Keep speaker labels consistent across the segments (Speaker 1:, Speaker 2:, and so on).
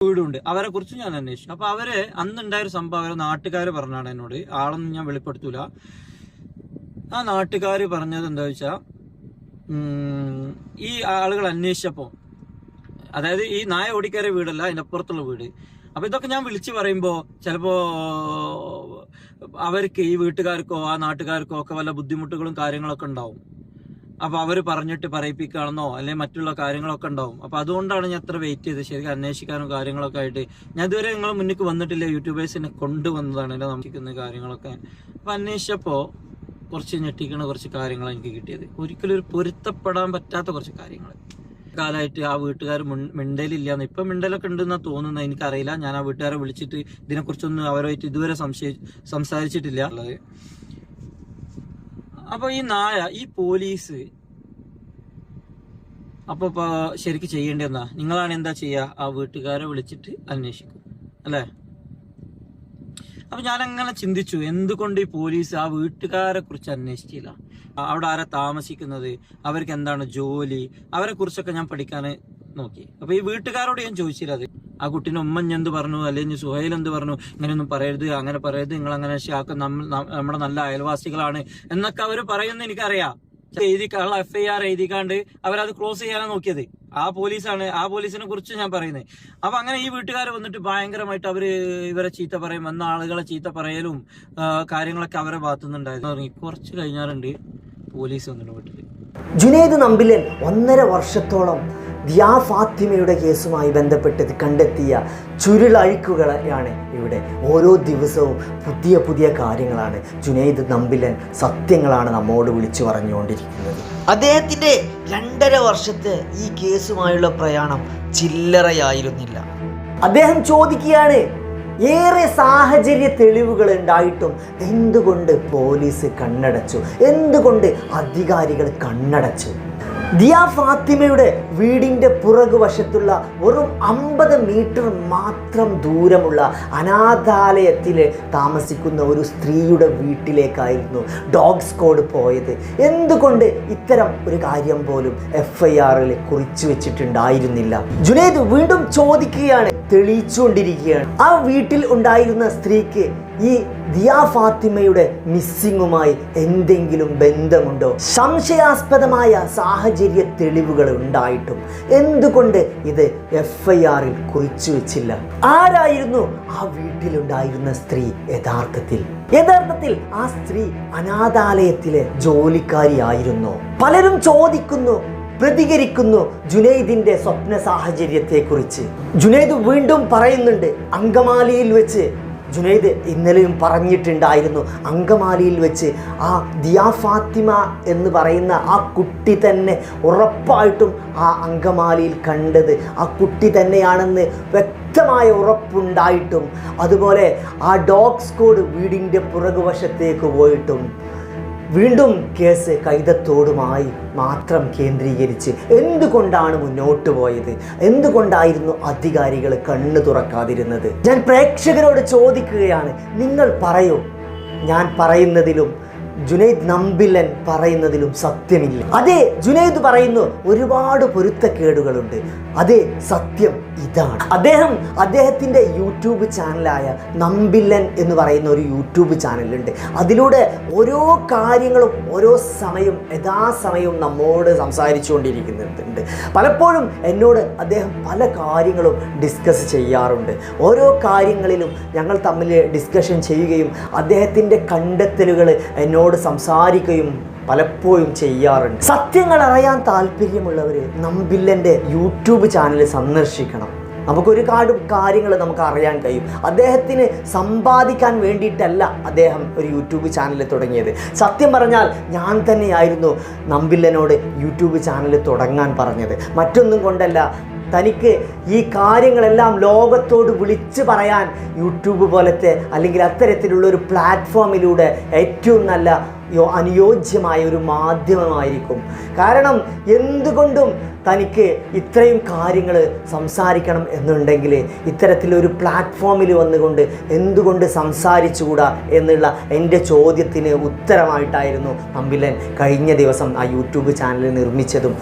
Speaker 1: വീടുണ്ട്. അവരെ കുറിച്ച് ഞാൻ അന്വേഷിച്ചു. അപ്പൊ അവര് അന്നുണ്ടായൊരു സംഭവം അവരെ നാട്ടുകാർ പറഞ്ഞാണ് എന്നോട്, ആളൊന്നും ഞാൻ വെളിപ്പെടുത്തൂല. ആ നാട്ടുകാർ പറഞ്ഞത് എന്താ വെച്ചാ, ഈ ആളുകൾ അന്വേഷിച്ചപ്പോ, അതായത് ഈ നായ ഓടിക്കയറിയ വീടല്ല, അതിനപ്പുറത്തുള്ള വീട്. അപ്പൊ ഇതൊക്കെ ഞാൻ വിളിച്ചു പറയുമ്പോ ചിലപ്പോ അവർക്ക്, ഈ വീട്ടുകാർക്കോ ആ നാട്ടുകാർക്കോ ഒക്കെ വല്ല ബുദ്ധിമുട്ടുകളും കാര്യങ്ങളൊക്കെ ഉണ്ടാവും. അപ്പൊ അവര് പറഞ്ഞിട്ട് പറയിപ്പിക്കുകയാണെന്നോ അല്ലെങ്കിൽ മറ്റുള്ള കാര്യങ്ങളൊക്കെ ഉണ്ടാവും. അപ്പൊ അതുകൊണ്ടാണ് ഞാൻ അത്ര വെയിറ്റ് ചെയ്ത് ശരിക്കും അന്വേഷിക്കാനും കാര്യങ്ങളൊക്കെ ആയിട്ട്. ഞാൻ ഇതുവരെ നിങ്ങളെ മുന്നിലേക്ക് വന്നിട്ടില്ല, യൂട്യൂബേഴ്സിനെ കൊണ്ടുവന്നതാണ് എന്നെ നമിക്കുന്ന കാര്യങ്ങളൊക്കെ. അപ്പൊ അന്വേഷിച്ചപ്പോ കുറച്ച് ഞെട്ടിക്കുന്ന കുറച്ച് കാര്യങ്ങളാണ് എനിക്ക് കിട്ടിയത്. ഒരിക്കലും ഒരു പൊരുത്തപ്പെടാൻ പറ്റാത്ത കുറച്ച് കാര്യങ്ങൾ. കാലമായിട്ട് ആ വീട്ടുകാർ മിണ്ടലില്ലാന്ന്, ഇപ്പൊ മിണ്ടലൊക്കെ ഉണ്ടെന്നാ തോന്നുന്നത്, എനിക്കറിയില്ല. ഞാൻ ആ വീട്ടുകാരെ വിളിച്ചിട്ട് ഇതിനെക്കുറിച്ചൊന്നും അവരുമായിട്ട് ഇതുവരെ സംസാരിച്ചിട്ടില്ല ഉള്ളത്. അപ്പൊ ഈ നായ, ഈ പോലീസ് അപ്പൊ ശരിക്കും ചെയ്യേണ്ടതെന്നാ, നിങ്ങളാണ് എന്താ ചെയ്യുക, ആ വീട്ടുകാരെ വിളിച്ചിട്ട് അന്വേഷിക്കും അല്ലേ? അപ്പൊ ഞാൻ അങ്ങനെ ചിന്തിച്ചു, എന്തുകൊണ്ട് ഈ പോലീസ് ആ വീട്ടുകാരെ കുറിച്ച് അന്വേഷിച്ചില്ല? അവിടെ ആരാ താമസിക്കുന്നത്, അവർക്ക് എന്താണ് ജോലി, അവരെ കുറിച്ചൊക്കെ ഞാൻ പഠിക്കാൻ നോക്കി. അപ്പൊ ഈ വീട്ടുകാരോട് ഞാൻ ചോദിച്ചില്ല. അത് ആ കുട്ടീനെ ഉമ്മൻ എന്ത് പറഞ്ഞു, അല്ലെങ്കിൽ സുഹൈൽ എന്ത് പറഞ്ഞു, ഇങ്ങനെയൊന്നും പറയരുത്, അങ്ങനെ പറയരുത്, നിങ്ങൾ അങ്ങനെ നമ്മുടെ നല്ല അയൽവാസികളാണ് എന്നൊക്കെ അവർ പറയുന്നത് എനിക്കറിയാം. FIR എഴുതിക്കാണ്ട് അവരത് ക്ലോസ് ചെയ്യാനാണ് നോക്കിയത്. ആ പോലീസാണ്, ആ പോലീസിനെ കുറിച്ച് ഞാൻ പറയുന്നത്. അപ്പൊ അങ്ങനെ ഈ വീട്ടുകാർ വന്നിട്ട് ഭയങ്കരമായിട്ട് അവര് ഇവരെ ചീത്ത പറയും, വന്ന ആളുകളെ ചീത്ത പറയലും കാര്യങ്ങളൊക്കെ അവരെ ഭാഗത്തുനിന്നുണ്ടായിരുന്നു. കുറച്ച് കഴിഞ്ഞാറുണ്ട് പോലീസ് വന്നിട്ട് വീട്ടില്.
Speaker 2: ജുനൈദ് നമ്പിലൻ 1.5 വർഷത്തോളം ദിയാ ഫാത്തിമയുടെ കേസുമായി ബന്ധപ്പെട്ട് കണ്ടെത്തിയ ചുരുളഴിക്കുകളാണ് ഇവിടെ. ഓരോ ദിവസവും പുതിയ പുതിയ കാര്യങ്ങളാണ് ജുനൈദ് നമ്പിലൻ, സത്യങ്ങളാണ് നമ്മോട് വിളിച്ചു പറഞ്ഞുകൊണ്ടിരിക്കുന്നത്. അദ്ദേഹത്തിൻ്റെ 2.5 വർഷത്തെ ഈ കേസുമായുള്ള പ്രയാണം ചില്ലറയായിരുന്നില്ല. അദ്ദേഹം ചോദിക്കുകയാണ്, ഏറെ സാഹചര്യ തെളിവുകൾ ഉണ്ടായിട്ടും എന്തുകൊണ്ട് പോലീസ് കണ്ണടച്ചു, എന്തുകൊണ്ട് അധികാരികൾ കണ്ണടച്ചു? ദിയാ ഫാത്തിമയുടെ വീടിൻ്റെ പുറകുവശത്തുള്ള വെറും 50 മീറ്റർ മാത്രം ദൂരമുള്ള അനാഥാലയത്തിൽ താമസിക്കുന്ന ഒരു സ്ത്രീയുടെ വീട്ടിലേക്കായിരുന്നു ഡോഗ് സ്ക്വാഡ് പോയത്. എന്തുകൊണ്ട് ഇത്തരം ഒരു കാര്യം പോലും FIRൽ കുറിച്ചു വെച്ചിട്ടുണ്ടായിരുന്നില്ല? ജുനൈദ് വീണ്ടും ചോദിക്കുകയാണ്, തെളിയിച്ചുകൊണ്ടിരിക്കുകയാണ്. ആ വീട്ടിൽ ഉണ്ടായിരുന്ന സ്ത്രീക്ക് ഈ ദിയാ ഫാത്തിമയുടെ മിസ്സിങ്ങുമായി എന്തെങ്കിലും ബന്ധമുണ്ടോ? സംശയാസ്പദമായ സാഹചര്യ തെളിവുകൾ ഉണ്ടായിട്ടും എന്തുകൊണ്ട് ഇത് FIRൽ കുറിച്ചു വെച്ചില്ല? ആരായിരുന്നു ആ വീട്ടിലുണ്ടായിരുന്ന സ്ത്രീ? യഥാർത്ഥത്തിൽ ആ സ്ത്രീ അനാഥാലയത്തിലെ ജോലിക്കാരിയായിരുന്നോ? പലരും ചോദിക്കുന്നു, പ്രതികരിക്കുന്നു ജുനൈദിന്റെ സ്വപ്ന സാഹചര്യത്തെക്കുറിച്ച്. ജുനൈദ് വീണ്ടും പറയുന്നുണ്ട്, അങ്കമാലിയിൽ വെച്ച്, ജുനൈദ് ഇന്നലെയും പറഞ്ഞിട്ടുണ്ടായിരുന്നു, അങ്കമാലിയിൽ വെച്ച് ആ ദിയാ ഫാത്തിമ എന്ന് പറയുന്ന ആ കുട്ടി തന്നെ ഉറപ്പായിട്ടും ആ അങ്കമാലിയിൽ കണ്ടത് ആ കുട്ടി തന്നെയാണെന്ന് വ്യക്തമായ ഉറപ്പുണ്ടായിട്ടും, അതുപോലെ ആ ഡോഗ് സ്ക്വാഡ് വീടിൻ്റെ പുറകുവശത്തേക്ക് പോയിട്ടും വീണ്ടും കേസ് കൈതത്തോടുമായി മാത്രം കേന്ദ്രീകരിച്ച് എന്തുകൊണ്ടാണ് മുന്നോട്ട് പോയത്? എന്തുകൊണ്ടായിരുന്നു അധികാരികൾ കണ്ണു തുറക്കാതിരുന്നത്? ഞാൻ പ്രേക്ഷകരോട് ചോദിക്കുകയാണ്, നിങ്ങൾ പറയൂ. ഞാൻ പറയുന്നതിലും ജുനൈദ് നമ്പിലൻ പറയുന്നതിലും സത്യമില്ല. അതെ, ജുനൈദ് പറയുന്നു ഒരുപാട് പൊരുത്തക്കേടുകളുണ്ട്. അതെ, സത്യം ഇതാണ്. അദ്ദേഹത്തിൻ്റെ യൂട്യൂബ് ചാനലായ നമ്പിലൻ എന്ന് പറയുന്ന ഒരു യൂട്യൂബ് ചാനലുണ്ട്. അതിലൂടെ ഓരോ കാര്യങ്ങളും ഓരോ യഥാസമയവും നമ്മോട് സംസാരിച്ചുകൊണ്ടിരിക്കുന്നുണ്ട്. പലപ്പോഴും എന്നോട് അദ്ദേഹം പല കാര്യങ്ങളും ഡിസ്കസ് ചെയ്യാറുണ്ട്. ഓരോ കാര്യങ്ങളിലും ഞങ്ങൾ തമ്മിൽ ഡിസ്കഷൻ ചെയ്യുകയും അദ്ദേഹത്തിൻ്റെ കണ്ടെത്തലുകൾ എന്നോട് സംസാരിക്കുകയും പലപ്പോഴും ചെയ്യാറുണ്ട്. സത്യങ്ങൾ അറിയാൻ താല്പര്യമുള്ളവർ നമ്പില്ലൻ്റെ യൂട്യൂബ് ചാനൽ സന്ദർശിക്കണം. നമുക്കൊരുപാട് കാര്യങ്ങൾ നമുക്ക് അറിയാൻ കഴിയും. അദ്ദേഹത്തിന് സമ്പാദിക്കാൻ വേണ്ടിയിട്ടല്ല അദ്ദേഹം ഒരു യൂട്യൂബ് ചാനൽ തുടങ്ങിയത്. സത്യം പറഞ്ഞാൽ ഞാൻ തന്നെയായിരുന്നു നമ്പില്ലനോട് യൂട്യൂബ് ചാനൽ തുടങ്ങാൻ പറഞ്ഞത്. മറ്റൊന്നും കൊണ്ടല്ല, തനിക്ക് ഈ കാര്യങ്ങളെല്ലാം ലോകത്തോട് വിളിച്ചു പറയാൻ യൂട്യൂബ് പോലത്തെ അല്ലെങ്കിൽ അത്തരത്തിലുള്ള ഒരു പ്ലാറ്റ്ഫോമിലൂടെ ഏറ്റവും നല്ല അനുയോജ്യമായ ഒരു മാധ്യമമായിരിക്കും. കാരണം എന്തുകൊണ്ടും തനിക്ക് ഇത്രയും കാര്യങ്ങൾ സംസാരിക്കണം എന്നുണ്ടെങ്കിൽ ഇത്തരത്തിലൊരു പ്ലാറ്റ്ഫോമിൽ വന്നുകൊണ്ട് എന്തുകൊണ്ട് സംസാരിച്ചുകൂടാ എന്നുള്ള എൻ്റെ ചോദ്യത്തിന് ഉത്തരമായിട്ടായിരുന്നു നമ്പിലൻ കഴിഞ്ഞ ദിവസം ആ യൂട്യൂബ് ചാനൽ നിർമ്മിച്ചതും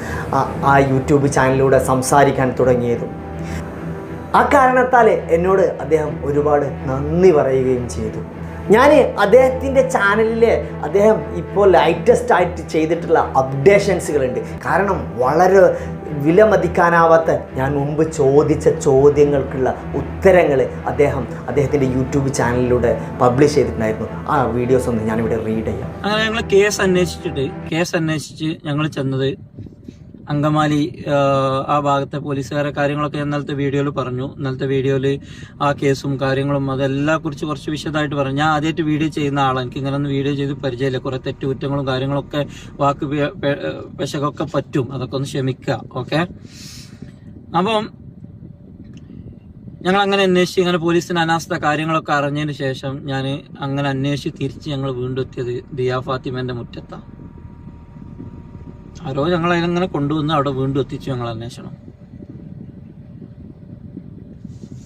Speaker 2: ആ യൂട്യൂബ് ചാനലിലൂടെ സംസാരിക്കാൻ തുടങ്ങിയതും. ആ കാരണത്താൽ എന്നോട് അദ്ദേഹം ഒരുപാട് നന്ദി പറയുകയും ചെയ്തു. ഞാൻ അദ്ദേഹത്തിൻ്റെ ചാനലിൽ അദ്ദേഹം ഇപ്പോൾ ലേറ്റസ്റ്റ് ആയിട്ട് ചെയ്തിട്ടുള്ള അപ്ഡേഷൻസുകളുണ്ട്. കാരണം വളരെ വിലമതിക്കാനാവാത്ത ഞാൻ മുമ്പ് ചോദിച്ച ചോദ്യങ്ങൾക്കുള്ള ഉത്തരങ്ങൾ അദ്ദേഹത്തിൻ്റെ യൂട്യൂബ് ചാനലിലൂടെ പബ്ലിഷ് ചെയ്തിട്ടുണ്ടായിരുന്നു. ആ വീഡിയോസ് ഒന്ന് ഞാനിവിടെ റീഡ് ചെയ്യാം.
Speaker 1: അങ്ങനെ ഞങ്ങൾ കേസ് അന്വേഷിച്ച് ഞങ്ങൾ ചെന്നത് അങ്കമാലി ആ ഭാഗത്തെ പോലീസുകാരെ കാര്യങ്ങളൊക്കെ ഇന്നലത്തെ വീഡിയോയിൽ പറഞ്ഞു. ഇന്നലത്തെ വീഡിയോയിൽ ആ കേസും കാര്യങ്ങളും അതെല്ലാം കുറിച്ച് കുറച്ച് വിശദമായിട്ട് പറഞ്ഞു. ഞാൻ ആദ്യമായിട്ട് വീഡിയോ ചെയ്യുന്ന ആളാണ്, എനിക്ക് ഇങ്ങനെ ഒന്നും വീഡിയോ ചെയ്ത് പരിചയമില്ല. കുറെ തെറ്റുകുറ്റങ്ങളും കാര്യങ്ങളൊക്കെ വാക്ക് പെശകൊക്കെ പറ്റും, അതൊക്കെ ഒന്ന് ക്ഷമിക്കുക. ഓക്കെ, അപ്പം ഞങ്ങൾ അങ്ങനെ അന്വേഷിച്ച് ഇങ്ങനെ പോലീസിന്റെ അനാസ്ഥ കാര്യങ്ങളൊക്കെ അറിഞ്ഞതിന് ശേഷം ഞാൻ അങ്ങനെ അന്വേഷിച്ച് തിരിച്ച് ഞങ്ങൾ വീണ്ടും എത്തിയത് ദിയ ഫാത്തിമന്റെ മുറ്റത്താണ്. ആരോ ഞങ്ങൾ അതിനങ്ങനെ കൊണ്ടുവന്ന് അവിടെ വീണ്ടും എത്തിച്ചു ഞങ്ങൾ അന്വേഷണം.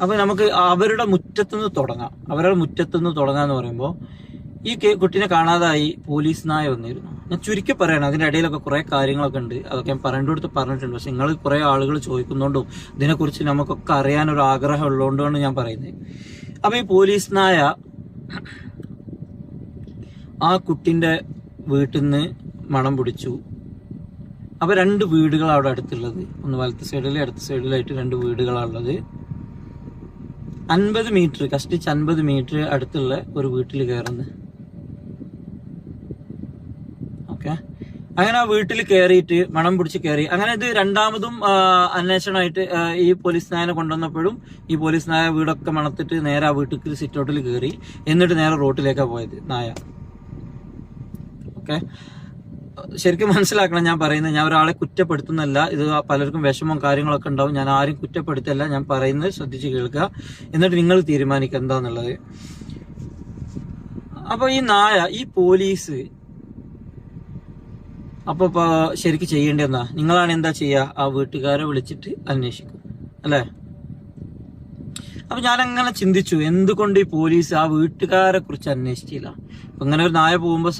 Speaker 1: അപ്പൊ നമുക്ക് അവരുടെ മുറ്റത്തുനിന്ന് തുടങ്ങാം എന്ന് പറയുമ്പോൾ ഈ കുട്ടീനെ കാണാതായി പോലീസ് നായ വന്നിരുന്നു. ഞാൻ ചുരുക്കി പറയണം, അതിന്റെ ഇടയിലൊക്കെ കുറെ കാര്യങ്ങളൊക്കെ ഉണ്ട്, അതൊക്കെ ഞാൻ പറഞ്ഞിട്ടുണ്ട്. പക്ഷെ നിങ്ങൾ കുറെ ആളുകൾ ചോദിക്കുന്നുണ്ടും ഇതിനെക്കുറിച്ച് നമുക്കൊക്കെ അറിയാനൊരു ആഗ്രഹം ഉള്ളതുകൊണ്ടാണ് ഞാൻ പറയുന്നത്. അപ്പൊ ഈ പോലീസ് നായ ആ കുട്ടിന്റെ വീട്ടിൽ നിന്ന് മണം പിടിച്ചു. അപ്പൊ 2 വീടുകളാണ് അവിടെ അടുത്തുള്ളത്. ഒന്ന് വലത്തെ സൈഡിൽ ഇടത്തെ സൈഡിലായിട്ട് 2 വീടുകളാണുള്ളത്. 50 മീറ്റർ കഷ്ടിച്ച് 50 മീറ്റർ അടുത്തുള്ള ഒരു വീട്ടിൽ കയറുന്നു. ഓക്കെ, അങ്ങനെ ആ വീട്ടിൽ കയറിയിട്ട് മണം പിടിച്ച് കയറി. അങ്ങനെ ഇത് രണ്ടാമതും അന്വേഷണമായിട്ട് ഈ പോലീസ് നായനെ കൊണ്ടുവന്നപ്പോഴും ഈ പോലീസ് നായ വീടൊക്കെ മണത്തിട്ട് നേരെ ആ വീട്ടിൽ സിറ്റൗട്ടിൽ കയറി. എന്നിട്ട് നേരെ റോട്ടിലേക്കാണ് പോയത് നായ. ഓക്കെ, ശരിക്കും മനസ്സിലാക്കണം ഞാൻ പറയുന്നത്. ഞാൻ ഒരാളെ കുറ്റപ്പെടുത്തുന്നല്ല, ഇത് പലർക്കും വിഷമവും കാര്യങ്ങളൊക്കെ ഉണ്ടാവും. ഞാൻ ആരും കുറ്റപ്പെടുത്തല്ല, ഞാൻ പറയുന്നത് ശ്രദ്ധിച്ച് കേൾക്കുക, എന്നിട്ട് നിങ്ങൾ തീരുമാനിക്കുക എന്താന്നുള്ളത്. അപ്പൊ ഈ നായ, ഈ പോലീസ് അപ്പൊ ശരിക്കും ചെയ്യേണ്ടതെന്നാ, നിങ്ങളാണ് എന്താ ചെയ്യുക, ആ വീട്ടുകാരെ വിളിച്ചിട്ട് അന്വേഷിക്കും, അല്ലേ? അപ്പൊ ഞാൻ അങ്ങനെ ചിന്തിച്ചു, എന്തുകൊണ്ട് ഈ പോലീസ് ആ വീട്ടുകാരെ കുറിച്ച് അന്വേഷിച്ചില്ല? അപ്പൊ ഇങ്ങനെ ഒരു നായ പോകുമ്പോൾ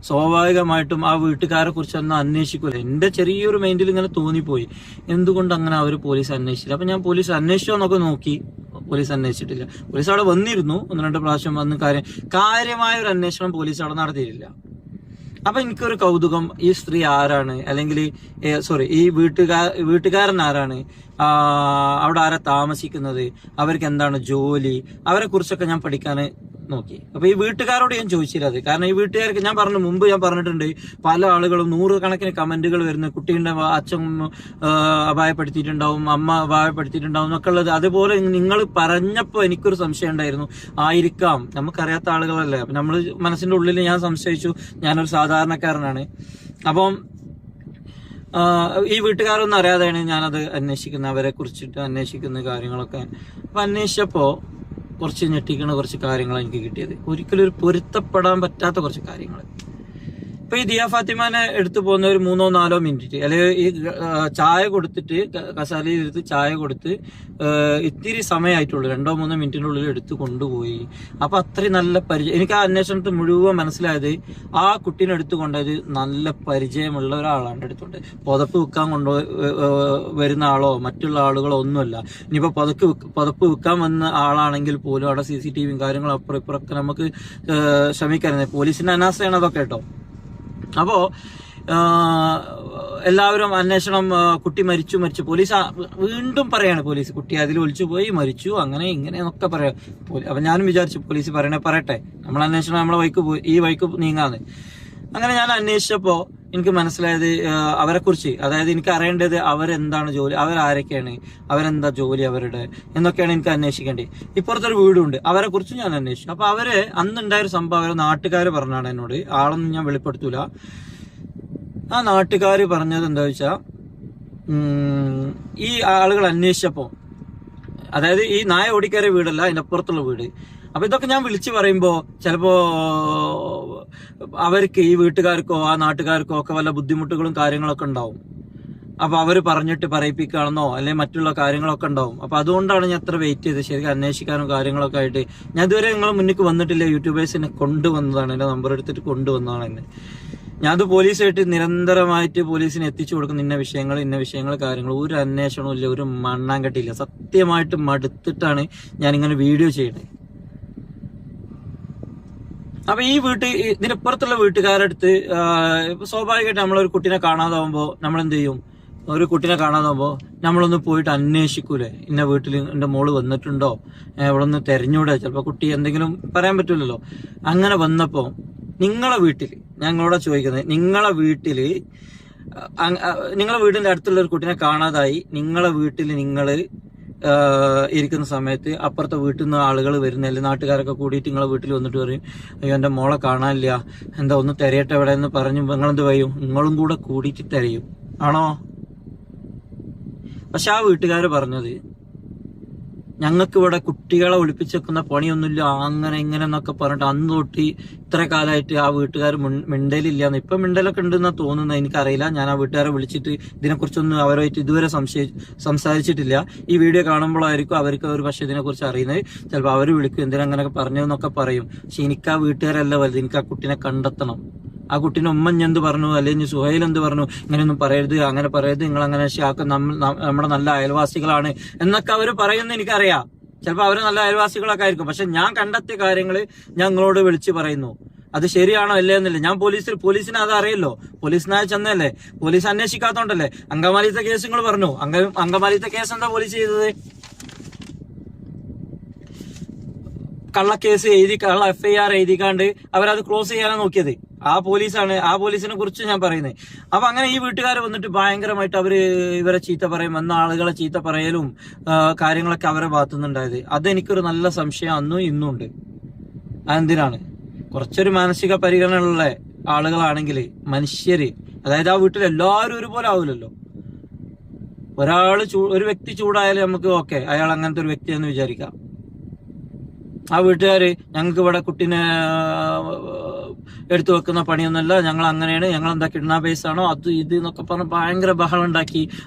Speaker 1: സ്വാഭാവികമായിട്ടും ആ വീട്ടുകാരെ കുറിച്ച് ഒന്നും അന്വേഷിക്കൂല. എന്റെ ചെറിയൊരു മൈൻഡിൽ ഇങ്ങനെ തോന്നിപ്പോയി, എന്തുകൊണ്ട് അങ്ങനെ അവർ പോലീസ് അന്വേഷിച്ചില്ല. അപ്പൊ ഞാൻ പോലീസ് അന്വേഷിച്ചോ എന്നൊക്കെ നോക്കി, പോലീസ് അന്വേഷിച്ചിട്ടില്ല. പോലീസ് അവിടെ വന്നിരുന്നു, 1-2 പ്രാവശ്യം വന്ന് കാര്യമായ ഒരു അന്വേഷണം പോലീസ് അവിടെ നടത്തിയിട്ടില്ല. അപ്പൊ എനിക്കൊരു കൗതുകം, ഈ സ്ത്രീ ആരാണ്, അല്ലെങ്കിൽ ഈ വീട്ടുകാരൻ ആരാണ്, അവിടെ ആരാ താമസിക്കുന്നത്, അവർക്ക് എന്താണ് ജോലി, അവരെ കുറിച്ചൊക്കെ ഞാൻ പഠിക്കാൻ നോക്കി. അപ്പൊ ഈ വീട്ടുകാരോട് ഞാൻ ചോദിച്ചില്ല അത്. കാരണം ഈ വീട്ടുകാർക്ക് ഞാൻ പറഞ്ഞിട്ടുണ്ട്, പല ആളുകളും 100 കണക്കിന് കമന്റുകൾ വരുന്നു, കുട്ടീന്റെ അച്ഛൻ അപായപ്പെടുത്തിയിട്ടുണ്ടാവും, അമ്മ അപായപ്പെടുത്തിയിട്ടുണ്ടാവും എന്നൊക്കെ ഉള്ളത്. അതുപോലെ നിങ്ങൾ പറഞ്ഞപ്പോ എനിക്കൊരു സംശയം ഉണ്ടായിരുന്നു, ആയിരിക്കാം, നമുക്കറിയാത്ത ആളുകളല്ലേ. അപ്പൊ നമ്മൾ മനസ്സിന്റെ ഉള്ളിൽ ഞാൻ സംശയിച്ചു, ഞാനൊരു സാധാരണക്കാരനാണ്. അപ്പം ഈ വീട്ടുകാരൊന്നും അറിയാതെയാണ് ഞാനത് അന്വേഷിക്കുന്നത്, അവരെ കുറിച്ചിട്ട് അന്വേഷിക്കുന്ന കാര്യങ്ങളൊക്കെ. അപ്പൊ അന്വേഷിച്ചപ്പോ കുറച്ച് ഞെട്ടിക്കുന്ന കുറച്ച് കാര്യങ്ങളാണ് എനിക്ക് കിട്ടിയത്. ഒരിക്കലും ഒരു പൊരുത്തപ്പെടാൻ പറ്റാത്ത കുറച്ച് കാര്യങ്ങൾ. ഇപ്പൊ ഈ ദിയ ഫാത്തിമാനെ എടുത്തു പോകുന്ന ഒരു 3-4 മിനിറ്റ്, അല്ലെങ്കിൽ ഈ ചായ കൊടുത്തിട്ട് കസാലയിൽ എടുത്ത് ചായ കൊടുത്ത് ഇത്തിരി സമയമായിട്ടുള്ളൂ, 2-3 മിനിറ്റിന്റെ ഉള്ളിൽ എടുത്ത് കൊണ്ടുപോയി. അപ്പൊ അത്രയും നല്ല പരിചയം. എനിക്ക് ആ അന്വേഷണത്തിൽ മുഴുവൻ മനസ്സിലായത്, ആ കുട്ടീനെ എടുത്തു കൊണ്ടത് നല്ല പരിചയമുള്ള ഒരാളാണ് എടുത്തുകൊണ്ട്. പുതപ്പ് വിൽക്കാൻ വരുന്ന ആളോ മറ്റുള്ള ആളുകളോ ഒന്നുമല്ല. ഇനിയിപ്പോ പുതപ്പ് വിൽക്കാൻ വന്ന ആളാണെങ്കിൽ പോലും അവിടെ CCTV കാര്യങ്ങളും അപ്പുറം ഇപ്പുറമൊക്കെ നമുക്ക് ശ്രമിക്കാറുണ്ട്. പോലീസിന്റെ അനാസ്ഥയാണ് അതൊക്കെ കേട്ടോ. അപ്പോ എല്ലാവരും അന്വേഷണം, കുട്ടി മരിച്ചു, പോലീസ് വീണ്ടും പറയാണ്, പോലീസ് കുട്ടി അതിൽ ഒളിച്ചു പോയി മരിച്ചു, അങ്ങനെ ഇങ്ങനെ എന്നൊക്കെ പറയാം. അപ്പൊ ഞാനും വിചാരിച്ചു പോലീസ് പറയട്ടെ, നമ്മൾ അന്വേഷണം നമ്മളെ ഈ വഴിക്ക് നീങ്ങാന്ന്. അങ്ങനെ ഞാൻ അന്വേഷിച്ചപ്പോ എനിക്ക് മനസ്സിലായത് അവരെ കുറിച്ച്, അതായത് എനിക്ക് അറിയേണ്ടത് അവരെന്താണ് ജോലി, അവരാരൊക്കെയാണ്, അവരെന്താ ജോലി അവരുടെ എന്നൊക്കെയാണ് എനിക്ക് അന്വേഷിക്കേണ്ടത്. ഇപ്പുറത്തൊരു വീടുണ്ട്, അവരെ കുറിച്ച് ഞാൻ അന്വേഷിച്ചു. അപ്പൊ അവര് അന്നുണ്ടായൊരു സംഭവം അവരെ നാട്ടുകാർ പറഞ്ഞാണ് എന്നോട്, ആളൊന്നും ഞാൻ വെളിപ്പെടുത്തൂല. ആ നാട്ടുകാർ പറഞ്ഞത് എന്താ വെച്ചാ, ഈ ആളുകൾ അന്വേഷിച്ചപ്പോ, അതായത് ഈ നായ ഓടിക്കയറിയ വീടല്ല, അതിന്റെ അപ്പുറത്തുള്ള വീട്. അപ്പൊ ഇതൊക്കെ ഞാൻ വിളിച്ചു പറയുമ്പോ ചിലപ്പോ അവർക്ക്, ഈ വീട്ടുകാർക്കോ ആ നാട്ടുകാർക്കോ ഒക്കെ വല്ല ബുദ്ധിമുട്ടുകളും കാര്യങ്ങളൊക്കെ ഉണ്ടാവും. അപ്പൊ അവര് പറഞ്ഞിട്ട് പറയിപ്പിക്കുകയാണെന്നോ അല്ലെങ്കിൽ മറ്റുള്ള കാര്യങ്ങളൊക്കെ ഉണ്ടാവും. അപ്പൊ അതുകൊണ്ടാണ് ഞാൻ അത്ര വെയിറ്റ് ചെയ്ത് ശരിക്കും അന്വേഷിക്കാനും കാര്യങ്ങളൊക്കെ ആയിട്ട്. ഞാൻ ഇതുവരെ നിങ്ങളെ മുന്നിലേക്ക് വന്നിട്ടില്ല, യൂട്യൂബേഴ്സിനെ കൊണ്ടുവന്നതാണ്, എന്റെ നമ്പർ എടുത്തിട്ട് കൊണ്ടുവന്നതാണ് എന്നെ. ഞാനത് പോലീസായിട്ട് നിരന്തരമായിട്ട് പോലീസിന് എത്തിച്ചു കൊടുക്കുന്ന ഇന്ന വിഷയങ്ങൾ കാര്യങ്ങൾ ഒരു അന്വേഷണവും ഇല്ല, ഒരു മണ്ണാങ്കട്ടിയില്ല. സത്യമായിട്ട് മടുത്തിട്ടാണ് ഞാനിങ്ങനെ വീഡിയോ ചെയ്യുന്നത്. അപ്പൊ ഈ ഇതിനപ്പുറത്തുള്ള വീട്ടുകാരടുത്ത് സ്വാഭാവികമായിട്ട് നമ്മളൊരു കുട്ടീനെ കാണാതാവുമ്പോ നമ്മൾ എന്ത് ചെയ്യും? ഒരു കുട്ടീനെ കാണാതാവുമ്പോ നമ്മളൊന്ന് പോയിട്ട് അന്വേഷിക്കൂലേ, ഇന്ന വീട്ടിൽ എന്റെ മോള് വന്നിട്ടുണ്ടോ, ഇവിടെ ഒന്ന് തെരഞ്ഞൂടെ, ചിലപ്പോ കുട്ടി എന്തെങ്കിലും പറയാൻ പറ്റൂലല്ലോ. അങ്ങനെ വന്നപ്പോ നിങ്ങളെ വീട്ടില്, ഞങ്ങളോട് ചോദിക്കുന്നത്, നിങ്ങളെ വീടിന്റെ അടുത്തുള്ള ഒരു കുട്ടീനെ കാണാതായി, നിങ്ങളെ വീട്ടിൽ നിങ്ങള് ഇരിക്കുന്ന സമയത്ത് അപ്പുറത്തെ വീട്ടിൽ നിന്ന് ആളുകൾ വരുന്ന, അല്ലെങ്കിൽ നാട്ടുകാരൊക്കെ കൂടിയിട്ട് നിങ്ങളെ വീട്ടിൽ വന്നിട്ട് പറയും, അയ്യോ എന്റെ മോളെ കാണാനില്ല, എന്താ ഒന്ന് തിരയട്ടെ എവിടെ എന്ന് പറഞ്ഞു നിങ്ങളെന്ത് പറയും? നിങ്ങളും കൂടെ കൂടിയിട്ട് തിരയും, ആണോ? പക്ഷെ ആ വീട്ടുകാര് പറഞ്ഞത്, ഞങ്ങൾക്ക് ഇവിടെ കുട്ടികളെ ഒളിപ്പിച്ച് വെക്കുന്ന പണിയൊന്നുമില്ല, അങ്ങനെ ഇങ്ങനെ എന്നൊക്കെ പറഞ്ഞിട്ട് അന്ന് തൊട്ട് ഇത്ര കാലമായിട്ട് ആ വീട്ടുകാർ മിണ്ടലില്ലാന്ന്. ഇപ്പൊ മിണ്ടലൊക്കെ ഉണ്ടെന്നാ തോന്നുന്നത്, എനിക്കറിയില്ല. ഞാൻ ആ വീട്ടുകാരെ വിളിച്ചിട്ട് ഇതിനെക്കുറിച്ചൊന്നും അവരുമായിട്ട് ഇതുവരെ സംസാരിച്ചിട്ടില്ല. ഈ വീഡിയോ കാണുമ്പോഴായിരിക്കും അവർക്ക് ഒരു പക്ഷെ ഇതിനെക്കുറിച്ച് അറിയുന്നത്. ചിലപ്പോൾ അവർ വിളിക്കും, എന്തിനാ അങ്ങനെയൊക്കെ പറഞ്ഞതെന്നൊക്കെ പറയും. പക്ഷെ എനിക്ക് ആ വീട്ടുകാരല്ല വലുത്, എനിക്ക് ആ കുട്ടീനെ കണ്ടെത്തണം. ആ കുട്ടീനെ ഉമ്മ എന്ത് പറഞ്ഞു, അല്ലെങ്കിൽ സുഹൈൽ എന്ത് പറഞ്ഞു, ഇങ്ങനെയൊന്നും പറയരുത്, അങ്ങനെ പറയരുത്, നിങ്ങൾ അങ്ങനെ നമ്മുടെ നല്ല അയൽവാസികളാണ് എന്നൊക്കെ അവർ പറയുന്നത് എനിക്കറിയാം. ചിലപ്പോൾ അവര് നല്ല അയൽവാസികളൊക്കെ ആയിരിക്കും. പക്ഷെ ഞാൻ കണ്ടെത്തിയ കാര്യങ്ങൾ ഞങ്ങളോട് വിളിച്ച് പറയുന്നു. അത് ശരിയാണോ അല്ലേ എന്നില്ല. ഞാൻ പോലീസിനെ അത് അറിയല്ലോ, പോലീസിനായി ചെന്നല്ലേ, പോലീസ് അന്വേഷിക്കാത്തോണ്ടല്ലേ. അങ്കമാലിത്തെ കേസ് നിങ്ങൾ പറഞ്ഞു, അങ്കമാലിത്തെ കേസ് എന്താ പോലീസ് ചെയ്തത്? കള്ളക്കേസ് എഴുതി, കള്ള FIR എഴുതിക്കാണ്ട് അവരത് ക്ലോസ് ചെയ്യാനാണ് നോക്കിയത്. ആ പോലീസിനെ കുറിച്ച് ഞാൻ പറയുന്നത്. അപ്പൊ അങ്ങനെ ഈ വീട്ടുകാർ വന്നിട്ട് ഭയങ്കരമായിട്ട് ഇവരെ ചീത്ത പറയും, വന്ന ആളുകളെ ചീത്ത പറയലും കാര്യങ്ങളൊക്കെ അവരെ ഭാഗത്തുനിന്നുണ്ടായത്. അതെനിക്കൊരു നല്ല സംശയം അന്നും ഇന്നും ഉണ്ട്. അതെന്തിനാണ്? കുറച്ചൊരു മാനസിക പരിഗണനയുള്ള ആളുകളാണെങ്കിൽ, മനുഷ്യര്, അതായത് ആ വീട്ടിൽ എല്ലാവരും ഒരുപോലെ ആവില്ലല്ലോ. ഒരു വ്യക്തി ചൂടായാലും നമുക്ക് ഓക്കെ, അയാൾ അങ്ങനത്തെ ഒരു വ്യക്തിയെന്ന് വിചാരിക്കാം. ആ വീട്ടുകാര് ഞങ്ങൾക്ക് ഇവിടെ കുട്ടീനെ എടുത്തു വെക്കുന്ന പണിയൊന്നുമല്ല, ഞങ്ങൾ അങ്ങനെയാണ്, ഞങ്ങൾ എന്താ കിഡ്നാപ്പേഴ്സ് ആണോ, അത് ഇത് എന്നൊക്കെ പറഞ്ഞ് ഭയങ്കര ബഹളം ഉണ്ടാക്കി.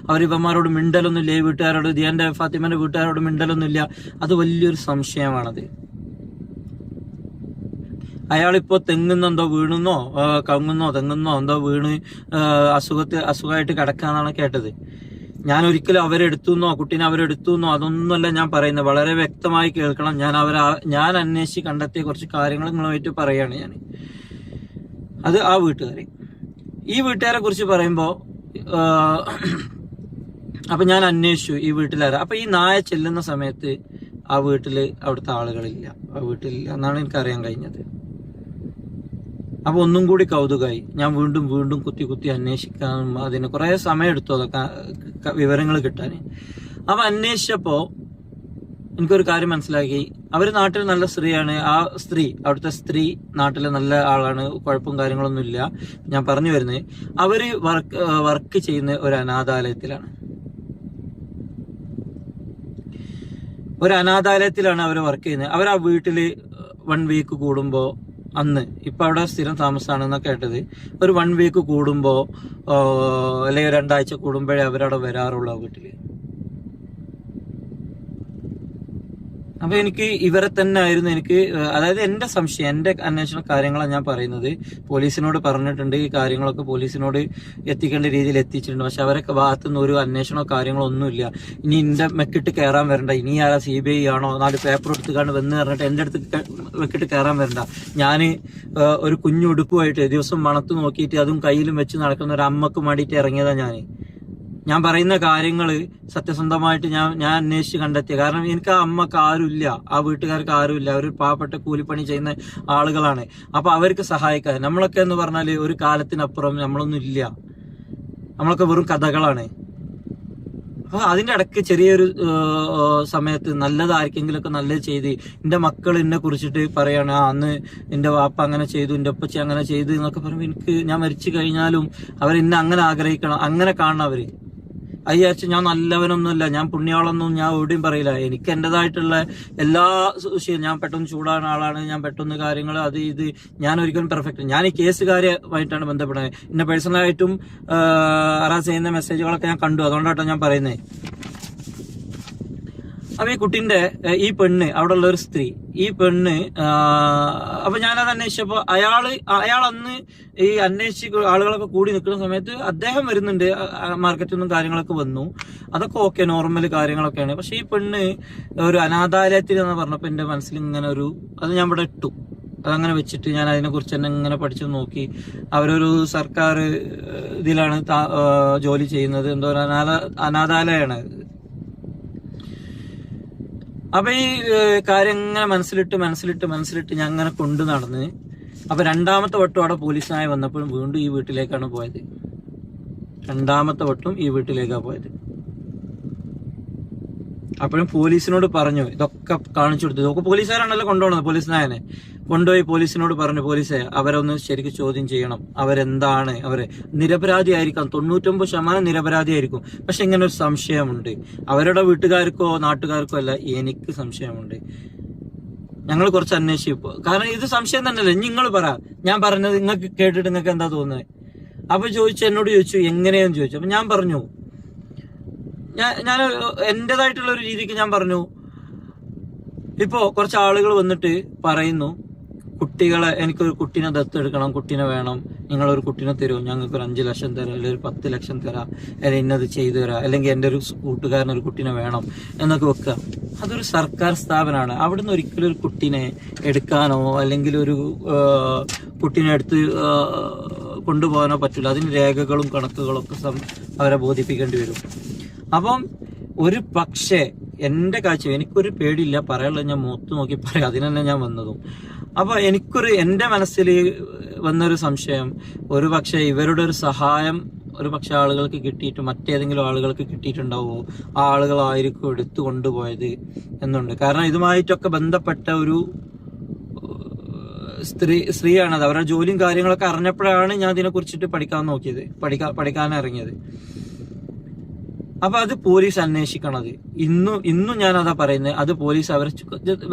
Speaker 1: ഇവന്മാരോട് മിണ്ടലൊന്നുമില്ല, ഈ വീട്ടുകാരോട്, ദിയാന്റെ ഫാത്തിമന്റെ വീട്ടുകാരോട് മിണ്ടലൊന്നുമില്ല. അത് വലിയൊരു സംശയമാണത്. അയാളിപ്പോ തെങ്ങുന്നെന്തോ വീണുന്നോ, തെങ്ങുന്നോ എന്തോ വീണ് അസുഖമായിട്ട് കിടക്കാന്നാണ് കേട്ടത്. ഞാൻ ഒരിക്കലും കുട്ടീനെ അവരെടുത്തുന്നോ അതൊന്നുമല്ല ഞാൻ പറയുന്നത്. വളരെ വ്യക്തമായി കേൾക്കണം. ഞാൻ അന്വേഷിച്ച് കണ്ടെത്തിയ കുറച്ച് കാര്യങ്ങൾ നിങ്ങളുമായിട്ട് പറയാണ് ഞാൻ. അത് ആ വീട്ടുകാരെ, ഈ വീട്ടുകാരെ കുറിച്ച് പറയുമ്പോ അപ്പൊ ഞാൻ അന്വേഷിച്ചു ഈ വീട്ടിലാരാ. അപ്പൊ ഈ നായ ചെല്ലുന്ന സമയത്ത് ആ അവിടുത്തെ ആളുകളില്ല, ആ വീട്ടിലില്ല എന്നാണ് എനിക്കറിയാൻ കഴിഞ്ഞത്. അപ്പൊ ഒന്നും കൂടി കൗതുകമായി. ഞാൻ വീണ്ടും കുത്തി അന്വേഷിക്കാൻ അതിന് കുറെ സമയം എടുത്തു അതൊക്കെ വിവരങ്ങൾ കിട്ടാൻ. അപ്പൊ അന്വേഷിച്ചപ്പോ എനിക്കൊരു കാര്യം മനസ്സിലാക്കി. അവര് നാട്ടിൽ നല്ല സ്ത്രീയാണ്. അവിടുത്തെ സ്ത്രീ നാട്ടിലെ നല്ല ആളാണ്, കുഴപ്പവും കാര്യങ്ങളൊന്നും ഇല്ല. ഞാൻ പറഞ്ഞു വരുന്നത്, അവര് വർക്ക് ചെയ്യുന്ന ഒരു അനാഥാലയത്തിലാണ്. അവര് വർക്ക് ചെയ്യുന്നത്. അവർ ആ വീട്ടില് 1 വീക്ക് കൂടുമ്പോ, ഇപ്പൊ അവിടെ സ്ഥിരം താമസമാണെന്നാ കേട്ടത്, ഒരു 1 വീക്ക് കൂടുമ്പോ അല്ലെങ്കിൽ 2 ആഴ്ച കൂടുമ്പോഴേ അവരവിടെ വരാറുള്ളൂ ആ വീട്ടില്. അപ്പൊ എനിക്ക് ഇവരെ തന്നെ ആയിരുന്നു അതായത് എന്റെ സംശയം, എന്റെ അന്വേഷണ കാര്യങ്ങളാണ് ഞാൻ പറയുന്നത്. പോലീസിനോട് പറഞ്ഞിട്ടുണ്ട്, ഈ കാര്യങ്ങളൊക്കെ പോലീസിനോട് എത്തിക്കേണ്ട രീതിയിൽ എത്തിച്ചിട്ടുണ്ട്. പക്ഷെ അവരൊക്കെ ഭാഗത്തുനിന്ന് ഒരു അന്വേഷണമോ കാര്യങ്ങളോ ഒന്നുമില്ല. ഇനി എന്റെ മെക്കിട്ട് കയറാൻ വരണ്ട, ഇനി ആരാ CBI ആണോ 4 പേപ്പർ എടുത്തുകൊണ്ട് വന്ന് പറഞ്ഞിട്ട് എന്റെ അടുത്ത് മെക്കിട്ട് കയറാൻ വരണ്ട. ഞാന് ഒരു കുഞ്ഞുടുപ്പുമായിട്ട് ദിവസം മണത്ത് നോക്കിയിട്ട് അതും കയ്യിലും വെച്ച് നടക്കുന്ന ഒരു അമ്മക്ക് വേണ്ടിയിട്ട് ഇറങ്ങിയതാ ഞാൻ പറയുന്ന കാര്യങ്ങള് സത്യസന്ധമായിട്ട് ഞാൻ അന്വേഷിച്ച് കണ്ടെത്തിയ. കാരണം എനിക്ക് ആ അമ്മക്ക് ആരുമില്ല, ആ വീട്ടുകാർക്ക് ആരുമില്ല. അവർ പാവപ്പെട്ട കൂലിപ്പണി ചെയ്യുന്ന ആളുകളാണ്. അപ്പൊ അവർക്ക് സഹായിക്കാൻ നമ്മളൊക്കെ എന്ന് പറഞ്ഞാല് ഒരു കാലത്തിനപ്പുറം നമ്മളൊന്നും ഇല്ല, നമ്മളൊക്കെ വെറും കഥകളാണ്. അപ്പൊ അതിന്റെ ഇടയ്ക്ക് ചെറിയൊരു സമയത്ത് നല്ലതാർക്കെങ്കിലും ഒക്കെ നല്ലത് ചെയ്ത്, എന്റെ മക്കൾ എന്നെ കുറിച്ചിട്ട് പറയാണ്, അന്ന് എന്റെ വാപ്പ അങ്ങനെ ചെയ്തു, എന്റെ ഉപ്പച്ചി അങ്ങനെ ചെയ്തു എന്നൊക്കെ പറയുമ്പോൾ ഞാൻ മരിച്ചു കഴിഞ്ഞാലും അവരെന്നെ അങ്ങനെ ആഗ്രഹിക്കണം, അങ്ങനെ കാണണം അവര്. വിചാരിച്ചു ഞാൻ നല്ലവനൊന്നുമില്ല, ഞാൻ പുണ്യാളൊന്നും ഞാൻ എവിടെയും പറയില്ല. എനിക്ക് എന്റേതായിട്ടുള്ള എല്ലാ വിഷയവും, ഞാൻ പെട്ടെന്ന് ചൂടാകുന്ന ആളാണ്, ഞാൻ പെട്ടെന്ന് കാര്യങ്ങൾ അത് ഇത്, ഞാൻ ഒരിക്കലും പെർഫെക്റ്റ്. ഞാൻ ഈ കേസുകാരുമായിട്ടാണ് ബന്ധപ്പെടുന്നത്. എന്നെ പേഴ്സണലായിട്ടും ഹറാസ് ചെയ്യുന്ന മെസ്സേജുകളൊക്കെ ഞാൻ കണ്ടു, അതുകൊണ്ടാണ് ഞാൻ പറയുന്നത്. അപ്പൊ ഈ കുട്ടിന്റെ ഈ പെണ്ണ് അവിടെ ഉള്ള ഒരു സ്ത്രീ, ഈ പെണ്ണ് അപ്പൊ ഞാനത് അന്വേഷിച്ചപ്പോ അയാൾ അന്ന് ഈ അന്വേഷിച്ച് ആളുകളൊക്കെ കൂടി നിൽക്കുന്ന സമയത്ത് അദ്ദേഹം വരുന്നുണ്ട്, മാർക്കറ്റിൽ നിന്നും കാര്യങ്ങളൊക്കെ വന്നു, അതൊക്കെ ഓക്കെ, നോർമൽ കാര്യങ്ങളൊക്കെയാണ്. പക്ഷെ ഈ പെണ്ണ് ഒരു അനാഥാലയത്തിൽ എന്ന് പറഞ്ഞപ്പോ എന്റെ മനസ്സിൽ ഇങ്ങനെ അത് ഞാൻ ഇവിടെ ഇട്ടു, അതങ്ങനെ വെച്ചിട്ട് ഞാൻ അതിനെ കുറിച്ച് തന്നെ ഇങ്ങനെ പഠിച്ചു നോക്കി. അവരൊരു സർക്കാർ ഇതിലാണ് ജോലി ചെയ്യുന്നത്, എന്തോ ഒരു അനാഥാലയാണ്. അപ്പൊ ഈ കാര്യം ഇങ്ങനെ മനസ്സിലിട്ട് ഞാൻ അങ്ങനെ കൊണ്ടു നടന്ന്, അപ്പൊ രണ്ടാമത്തെ വട്ടം അവിടെ പോലീസിനായി വന്നപ്പോഴും വീണ്ടും ഈ വീട്ടിലേക്കാണ് പോയത്. രണ്ടാമത്തെ വട്ടം ഈ വീട്ടിലേക്കാണ് പോയത്. അപ്പോഴും പോലീസിനോട് പറഞ്ഞു, ഇതൊക്കെ കാണിച്ചു കൊടുത്തു. ഇതൊക്കെ പോലീസുകാരാണല്ലോ കൊണ്ടുപോകുന്നത്. പോലീസിനായനെ കൊണ്ടുപോയി പോലീസിനോട് പറഞ്ഞു, പോലീസെ അവരൊന്ന് ശരിക്കും ചോദ്യം ചെയ്യണം, അവരെന്താണ്, അവരെ നിരപരാധിയായിരിക്കാം, 99% നിരപരാധിയായിരിക്കും, പക്ഷെ ഇങ്ങനെ ഒരു സംശയമുണ്ട്, അവരുടെ വീട്ടുകാർക്കോ നാട്ടുകാർക്കോ അല്ല, എനിക്ക് സംശയമുണ്ട്, ഞങ്ങൾ കുറച്ച് അന്വേഷിപ്പോ. കാരണം ഇത് സംശയം തന്നെയല്ലേ, നിങ്ങൾ പറ, ഞാൻ പറഞ്ഞത് നിങ്ങൾക്ക് കേട്ടിട്ട് നിങ്ങൾക്ക് എന്താ തോന്നുന്നത്? അപ്പൊ എന്നോട് ചോദിച്ചു എങ്ങനെയാന്ന് ചോദിച്ചു. അപ്പൊ ഞാൻ പറഞ്ഞു, ഞാൻ എന്റേതായിട്ടുള്ള ഒരു രീതിക്ക് ഞാൻ പറഞ്ഞു, ഇപ്പോ കുറച്ച് ആളുകൾ വന്നിട്ട് പറയുന്നു, കുട്ടികളെ, എനിക്കൊരു കുട്ടീനെ ദത്തെടുക്കണം, കുട്ടീനെ വേണം, നിങ്ങളൊരു കുട്ടീനെ തരുമോ, ഞങ്ങൾക്ക് ഒരു 5 ലക്ഷം തരാം, അല്ലെങ്കിൽ ഒരു 10 ലക്ഷം തരാം, അല്ലെങ്കിൽ ഇന്നത് ചെയ്തു തരാം, അല്ലെങ്കിൽ എൻ്റെ ഒരു കൂട്ടുകാരൻ ഒരു കുട്ടീനെ വേണം എന്നൊക്കെ വെക്കുക. അതൊരു സർക്കാർ സ്ഥാപനമാണ്. അവിടുന്ന് ഒരിക്കലും ഒരു കുട്ടീനെ എടുക്കാനോ അല്ലെങ്കിൽ ഒരു കുട്ടീനെ എടുത്ത് കൊണ്ടുപോകാനോ പറ്റില്ല. അതിന് രേഖകളും കണക്കുകളും ഒക്കെ അവരെ ബോധിപ്പിക്കേണ്ടി വരും. അപ്പം ഒരു പക്ഷേ എന്റെ കാഴ്ച, എനിക്കൊരു പേടിയില്ല, പറയാനുള്ളത് ഞാൻ മുഖത്ത് നോക്കി പറയാം, അതിനെന്നെ ഞാൻ വന്നതും. അപ്പൊ എന്റെ മനസ്സിൽ വന്നൊരു സംശയം, ഒരു പക്ഷേ ഇവരുടെ ഒരു സഹായം ഒരു പക്ഷെ ആളുകൾക്ക് കിട്ടിയിട്ട് മറ്റേതെങ്കിലും ആളുകൾക്ക് കിട്ടിയിട്ടുണ്ടാവുമോ, ആ ആളുകളായിരിക്കും എടുത്തു കൊണ്ടുപോയത് എന്നുണ്ട്. കാരണം ഇതുമായിട്ടൊക്കെ ബന്ധപ്പെട്ട ഒരു സ്ത്രീയാണത്. അവരുടെ ജോലിയും കാര്യങ്ങളൊക്കെ അറിഞ്ഞപ്പോഴാണ് ഞാൻ ഇതിനെ കുറിച്ചിട്ട് പഠിക്കാൻ ഇറങ്ങിയത്. അപ്പൊ അത് പോലീസ് അന്വേഷിക്കണത്. ഇന്നും ഞാൻ അതാ പറയുന്നത്, അത് പോലീസ് അവരെ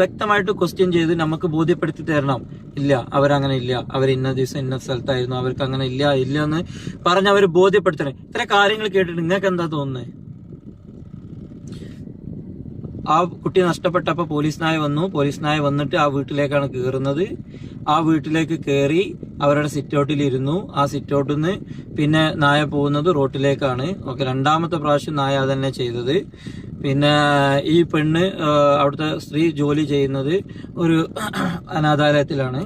Speaker 1: വ്യക്തമായിട്ട് ക്വസ്റ്റ്യൻ ചെയ്ത് നമുക്ക് ബോധ്യപ്പെടുത്തി തരണം. ഇല്ല, അവരങ്ങനെ ഇല്ല, അവർ ഇന്ന ദിവസം ഇന്ന സ്ഥലത്തായിരുന്നു, അവർക്ക് അങ്ങനെ ഇല്ല എന്ന് പറഞ്ഞ് അവർ ബോധ്യപ്പെടുത്തണം. ഇത്ര കാര്യങ്ങൾ കേട്ടിട്ട് നിങ്ങൾക്ക് എന്താ തോന്നുന്നത്? ആ കുട്ടി നഷ്ടപ്പെട്ടപ്പോ പോലീസ് നായ വന്നിട്ട് ആ വീട്ടിലേക്കാണ് കയറുന്നത്. ആ വീട്ടിലേക്ക് കയറി അവരുടെ സിറ്റൗട്ടിൽ ഇരുന്നു. ആ സിറ്റൗട്ടിൽ നിന്ന് പിന്നെ നായ പോകുന്നത് റോട്ടിലേക്കാണ്. ഓക്കെ, രണ്ടാമത്തെ പ്രാവശ്യം നായ അതന്നെ ചെയ്തത്. പിന്നെ ഈ പെണ്ണ്, അവിടുത്തെ സ്ത്രീ ജോലി ചെയ്യുന്നത് ഒരു അനാഥാലയത്തിലാണ്.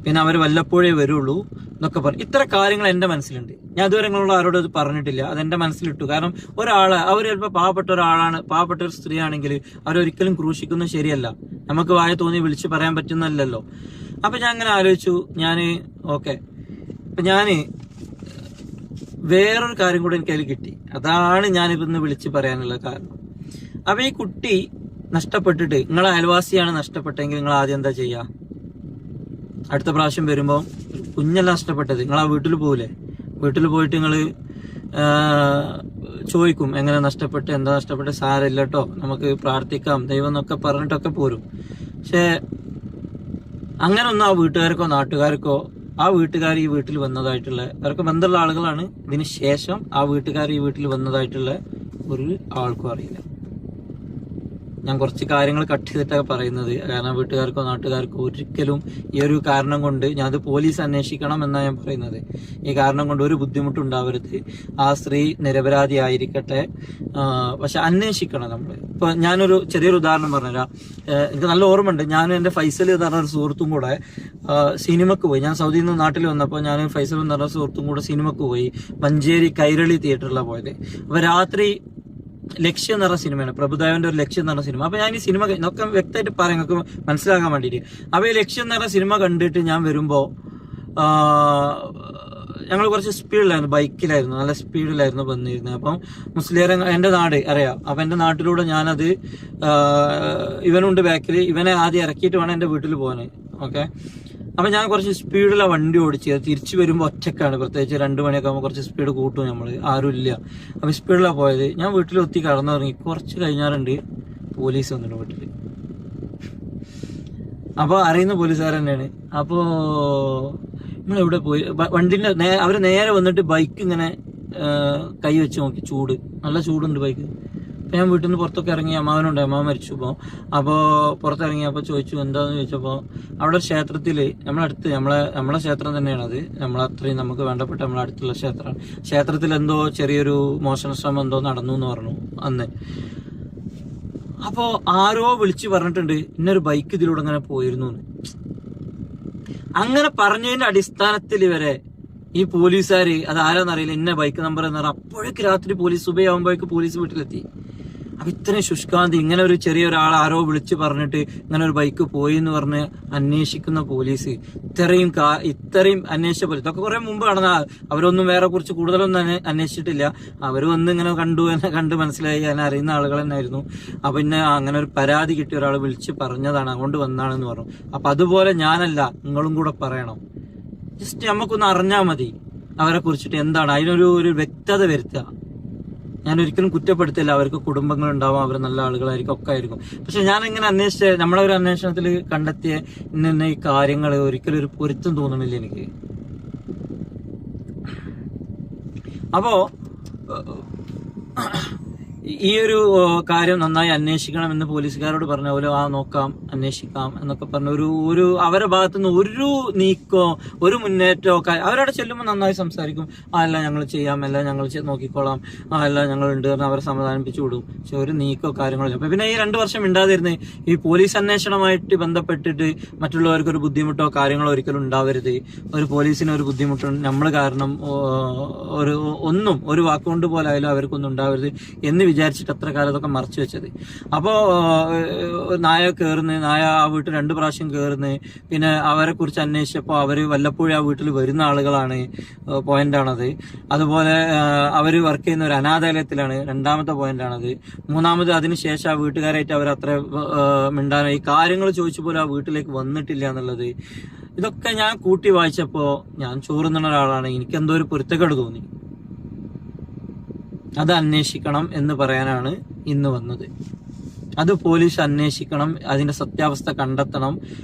Speaker 1: പിന്നെ അവർ വല്ലപ്പോഴേ വരുള്ളൂ എന്നൊക്കെ പറഞ്ഞു. ഇത്ര കാര്യങ്ങൾ എന്റെ മനസ്സിലുണ്ട്. ഞാൻ ഇതുവരെ നിങ്ങളോട് ആരോടും അത് പറഞ്ഞിട്ടില്ല, അതെന്റെ മനസ്സിലിട്ടു. കാരണം അവർ ചിലപ്പോൾ പാവപ്പെട്ട ഒരു സ്ത്രീ ആണെങ്കിൽ അവരൊരിക്കലും ക്രൂശിക്കുന്നത് ശരിയല്ല. നമുക്ക് വായ തോന്നി വിളിച്ച് പറയാൻ പറ്റുന്നല്ലോ. അപ്പൊ ഞാൻ അങ്ങനെ ആലോചിച്ചു. അപ്പൊ ഞാന് വേറൊരു കാര്യം കൂടെ എനിക്ക് അതിൽ കിട്ടി. അതാണ് ഞാനിപ്പോ ഇന്ന് വിളിച്ച് പറയാനുള്ള കാരണം. അപ്പൊ ഈ കുട്ടി നഷ്ടപ്പെട്ടിട്ട്, നിങ്ങളെ അയൽവാസിയാണ് നഷ്ടപ്പെട്ടെങ്കിൽ നിങ്ങൾ ആദ്യം എന്താ ചെയ്യാ? അടുത്ത പ്രാവശ്യം വരുമ്പോൾ കുഞ്ഞെല്ലാം നഷ്ടപ്പെട്ടത്, നിങ്ങൾ ആ വീട്ടിൽ പോകില്ലേ? വീട്ടിൽ പോയിട്ട് നിങ്ങൾ ചോദിക്കും, എങ്ങനെ നഷ്ടപ്പെട്ട്, എന്താ നഷ്ടപ്പെട്ട്, സാരമില്ല കേട്ടോ, നമുക്ക് പ്രാർത്ഥിക്കാം, ദൈവം എന്നൊക്കെ പറഞ്ഞിട്ടൊക്കെ പോരും. പക്ഷെ അങ്ങനെ ഒന്നും ആ വീട്ടുകാർക്കോ നാട്ടുകാർക്കോ, ആ വീട്ടുകാർ ഈ വീട്ടിൽ വന്നതായിട്ടുള്ള, അവർക്ക് ബന്ധമുള്ള ആളുകളാണ്, ഇതിന് ശേഷം ആ വീട്ടുകാർ ഈ വീട്ടിൽ വന്നതായിട്ടുള്ള ഒരു ആൾക്കും അറിയില്ല. ഞാൻ കുറച്ച് കാര്യങ്ങൾ കട്ട് ചെയ്തിട്ടൊക്കെ പറയുന്നത്. കാരണം വീട്ടുകാർക്കോ നാട്ടുകാർക്കോ ഒരിക്കലും ഈ ഒരു കാരണം കൊണ്ട്, ഞാനത് പോലീസ് അന്വേഷിക്കണം എന്നാണ് ഞാൻ പറയുന്നത്, ഈ കാരണം കൊണ്ട് ഒരു ബുദ്ധിമുട്ടുണ്ടാവരുത്. ആ സ്ത്രീ നിരപരാധി ആയിരിക്കട്ടെ, പക്ഷെ അന്വേഷിക്കണം നമ്മൾ. ഇപ്പൊ ഞാനൊരു ചെറിയൊരു ഉദാഹരണം പറഞ്ഞുതരാം. എനിക്ക് നല്ല ഓർമ്മയുണ്ട്, ഞാൻ എൻ്റെ ഫൈസൽ എന്ന് പറഞ്ഞ ഒരു സുഹൃത്തും കൂടെ സിനിമക്ക് പോയി. ഞാൻ സൗദിയിൽ നിന്ന് നാട്ടിൽ വന്നപ്പോൾ ഞാൻ ഫൈസൽ എന്ന് പറഞ്ഞ സുഹൃത്തും കൂടെ സിനിമക്ക് പോയി. മഞ്ചേരി കൈരളി തിയേറ്ററിലാണ് പോയത്. അപ്പൊ രാത്രി ലക്ഷ്യം എന്ന് പറഞ്ഞ സിനിമയാണ്, പ്രഭുദേവന്റെ ഒരു ലക്ഷ്യം എന്ന് പറഞ്ഞ സിനിമ. അപ്പൊ ഞാൻ ഈ സിനിമ ഒക്കെ വ്യക്തമായിട്ട് പറയാം, നിങ്ങൾക്ക് മനസ്സിലാക്കാൻ വേണ്ടിയിട്ട്. അപ്പൊ ഈ ലക്ഷ്യം എന്ന് പറഞ്ഞ സിനിമ കണ്ടിട്ട് ഞാൻ വരുമ്പോ ഞങ്ങൾ കുറച്ച് സ്പീഡിലായിരുന്നു, ബൈക്കിലായിരുന്നു, നല്ല സ്പീഡിലായിരുന്നു വന്നിരുന്നത്. അപ്പം മുസ്ലിം എന്റെ നാട് അറിയാം. അപ്പൊ എന്റെ നാട്ടിലൂടെ ഞാനത് ഇവനുണ്ട് ബാക്കിൽ, ഇവനെ ആദ്യം ഇറക്കിയിട്ട് വേണം എന്റെ വീട്ടിൽ പോകാൻ. ഓക്കെ, അപ്പൊ ഞാൻ കുറച്ച് സ്പീഡിലാണ് വണ്ടി ഓടിച്ചത്. തിരിച്ചു വരുമ്പോൾ ഒറ്റക്കാണ്, പ്രത്യേകിച്ച് 2 മണിയൊക്കെ ആകുമ്പോൾ കുറച്ച് സ്പീഡ് കൂട്ടും നമ്മൾ, ആരും ഇല്ല. അപ്പൊ സ്പീഡിലാണ് പോയത്. ഞാൻ വീട്ടിലെത്തി കടന്നിറങ്ങി. കുറച്ച് കഴിഞ്ഞാറുണ്ട് പോലീസ് വന്നിട്ട് വീട്ടിൽ. അപ്പൊ അറിയുന്ന പോലീസുകാർ തന്നെയാണ്. അപ്പോ നിങ്ങൾ എവിടെ പോയി? വണ്ടിന്റെ അവര് നേരെ വന്നിട്ട് ബൈക്ക് ഇങ്ങനെ കൈ വെച്ച് നോക്കി. നല്ല ചൂടുണ്ട് ബൈക്ക്. അപ്പം ഞാൻ വീട്ടിൽ നിന്ന് പുറത്തൊക്കെ ഇറങ്ങി, അമ്മാവനുണ്ട്, അമ്മാവൻ മരിച്ചു ഇപ്പോൾ. അപ്പോൾ പുറത്തിറങ്ങിയപ്പോൾ ചോദിച്ചു എന്താന്ന് ചോദിച്ചപ്പോൾ അവിടെ ഒരു ക്ഷേത്രത്തിൽ നമ്മളടുത്ത് നമ്മളെ ക്ഷേത്രം തന്നെയാണത്, നമ്മളത്രയും നമുക്ക് വേണ്ടപ്പെട്ട നമ്മളെ അടുത്തുള്ള ക്ഷേത്രമാണ്. ക്ഷേത്രത്തിൽ എന്തോ ചെറിയൊരു മോഷണ ശ്രമം എന്തോ നടന്നു എന്ന് പറഞ്ഞു അന്ന്. അപ്പോൾ ആരോ വിളിച്ച് പറഞ്ഞിട്ടുണ്ട് ഇന്നൊരു ബൈക്ക് ഇതിലൂടെ അങ്ങനെ പോയിരുന്നു എന്ന്. അങ്ങനെ പറഞ്ഞതിന്റെ അടിസ്ഥാനത്തിൽ ഇവരെ ഈ പോലീസുകാർ അത് ആരാന്നറിയില്ല, ഇന്ന ബൈക്ക് നമ്പർ എന്ന് പറഞ്ഞാൽ അപ്പോഴേക്ക് രാത്രി പോലീസ് സുബയാകുമ്പോഴേക്ക് പോലീസ് വീട്ടിലെത്തി. അപ്പൊ ഇത്രയും ശുഷ്കാന്തി, ഇങ്ങനെ ഒരു ചെറിയൊരാൾ ആരോ വിളിച്ച് പറഞ്ഞിട്ട് ഇങ്ങനെ ഒരു ബൈക്ക് പോയി എന്ന് പറഞ്ഞ് അന്വേഷിക്കുന്ന പോലീസ്, ഇത്രയും അന്വേഷിച്ച പോലീസ്. ഇതൊക്കെ കുറെ മുമ്പ് നടന്ന, അവരൊന്നും വേറെ കുറിച്ച് കൂടുതലൊന്നും അന്വേഷിച്ചിട്ടില്ല. അവർ വന്ന് ഇങ്ങനെ കണ്ട് മനസ്സിലായി, ഞാൻ അറിയുന്ന ആളുകൾ തന്നെയായിരുന്നു. അപ്പൊ പിന്നെ അങ്ങനെ ഒരു പരാതി കിട്ടിയ ഒരാൾ വിളിച്ച് പറഞ്ഞതാണ്, അതുകൊണ്ട് വന്നാണെന്ന് പറഞ്ഞു. അപ്പൊ അതുപോലെ ഞാനല്ല, നിങ്ങളും കൂടെ പറയണം. ജസ്റ്റ് നമുക്കൊന്ന് അറിഞ്ഞാൽ മതി അവരെ കുറിച്ചിട്ട് എന്താണ്, അതിനൊരു വ്യക്തത വരുത്തുക. ഞാൻ ഒരിക്കലും കുറ്റപ്പെടുത്തില്ല, അവർക്ക് കുടുംബങ്ങളുണ്ടാവും, അവർ നല്ല ആളുകളായിരിക്കും, ഒക്കെ ആയിരിക്കും. പക്ഷെ ഞാൻ ഇങ്ങനെ അന്വേഷിച്ച നമ്മളെ ഒരു അന്വേഷണത്തിൽ കണ്ടെത്തിയ ഇന്ന ഈ കാര്യങ്ങൾ ഒരിക്കലും ഒരു പൊരുത്തം തോന്നുന്നില്ല എനിക്ക്. അപ്പോ ഈ ഒരു കാര്യം നന്നായി അന്വേഷിക്കണം എന്ന് പോലീസുകാരോട് പറഞ്ഞ പോലെ നോക്കാം, അന്വേഷിക്കാം എന്നൊക്കെ പറഞ്ഞ ഒരു അവരുടെ ഭാഗത്തുനിന്ന് ഒരു നീക്കോ ഒരു മുന്നേറ്റമോ അവരവിടെ ചെല്ലുമ്പോൾ നന്നായി സംസാരിക്കും. അല്ല ഞങ്ങൾ ചെയ്യാം, അല്ല ഞങ്ങൾ നോക്കിക്കോളാം, അല്ല ഞങ്ങൾ ഉണ്ട് എന്ന് അവരെ സമാധാനിപ്പിച്ചു വിടും. പക്ഷെ ഒരു നീക്കോ കാര്യങ്ങളില്ല. അപ്പൊ പിന്നെ ഈ 2 വർഷം മിണ്ടാതിരുന്ന് ഈ പോലീസ് അന്വേഷണമായിട്ട് ബന്ധപ്പെട്ടിട്ട് മറ്റുള്ളവർക്ക് ഒരു ബുദ്ധിമുട്ടോ കാര്യങ്ങളോ ഒരിക്കലും ഉണ്ടാവരുത്. ഒരു പോലീസിന് ഒരു ബുദ്ധിമുട്ടോ നമ്മൾ കാരണം ഒരു വാക്കുകൊണ്ട് പോലായാലും അവർക്കൊന്നും ഉണ്ടാവരുത് എന്ന് വിചാരിച്ചിട്ട് അത്ര കാലം അതൊക്കെ മറച്ചു വെച്ചത്. അപ്പോ നായ ആ വീട്ടിൽ 2 പ്രാവശ്യം കയറുന്നു. പിന്നെ അവരെ കുറിച്ച് അന്വേഷിച്ചപ്പോൾ അവര് വല്ലപ്പോഴും ആ വീട്ടിൽ വരുന്ന ആളുകളാണ്, പോയിന്റാണത്. അതുപോലെ അവര് വർക്ക് ചെയ്യുന്ന ഒരു അനാഥാലയത്തിലാണ്, 2ാമത്തെ പോയിന്റാണത്. 3ാമത് അതിനുശേഷം ആ വീട്ടുകാരായിട്ട് അവർ അത്ര മിണ്ടാനോ ഈ കാര്യങ്ങൾ ചോദിച്ചു പോലും ആ വീട്ടിലേക്ക് വന്നിട്ടില്ല എന്നുള്ളത്. ഇതൊക്കെ ഞാൻ കൂട്ടി വായിച്ചപ്പോ, ഞാൻ ചോറുന്ന ഒരാളാണ്, എനിക്കെന്തോ ഒരു പൊരുത്തക്കേട് തോന്നി. അത് അന്വേഷിക്കണം എന്ന് പറയാനാണ് ഇന്ന് വന്നത്. അത് പോലീസ് അന്വേഷിക്കണം, അതിന്റെ സത്യാവസ്ഥ കണ്ടെത്തണം,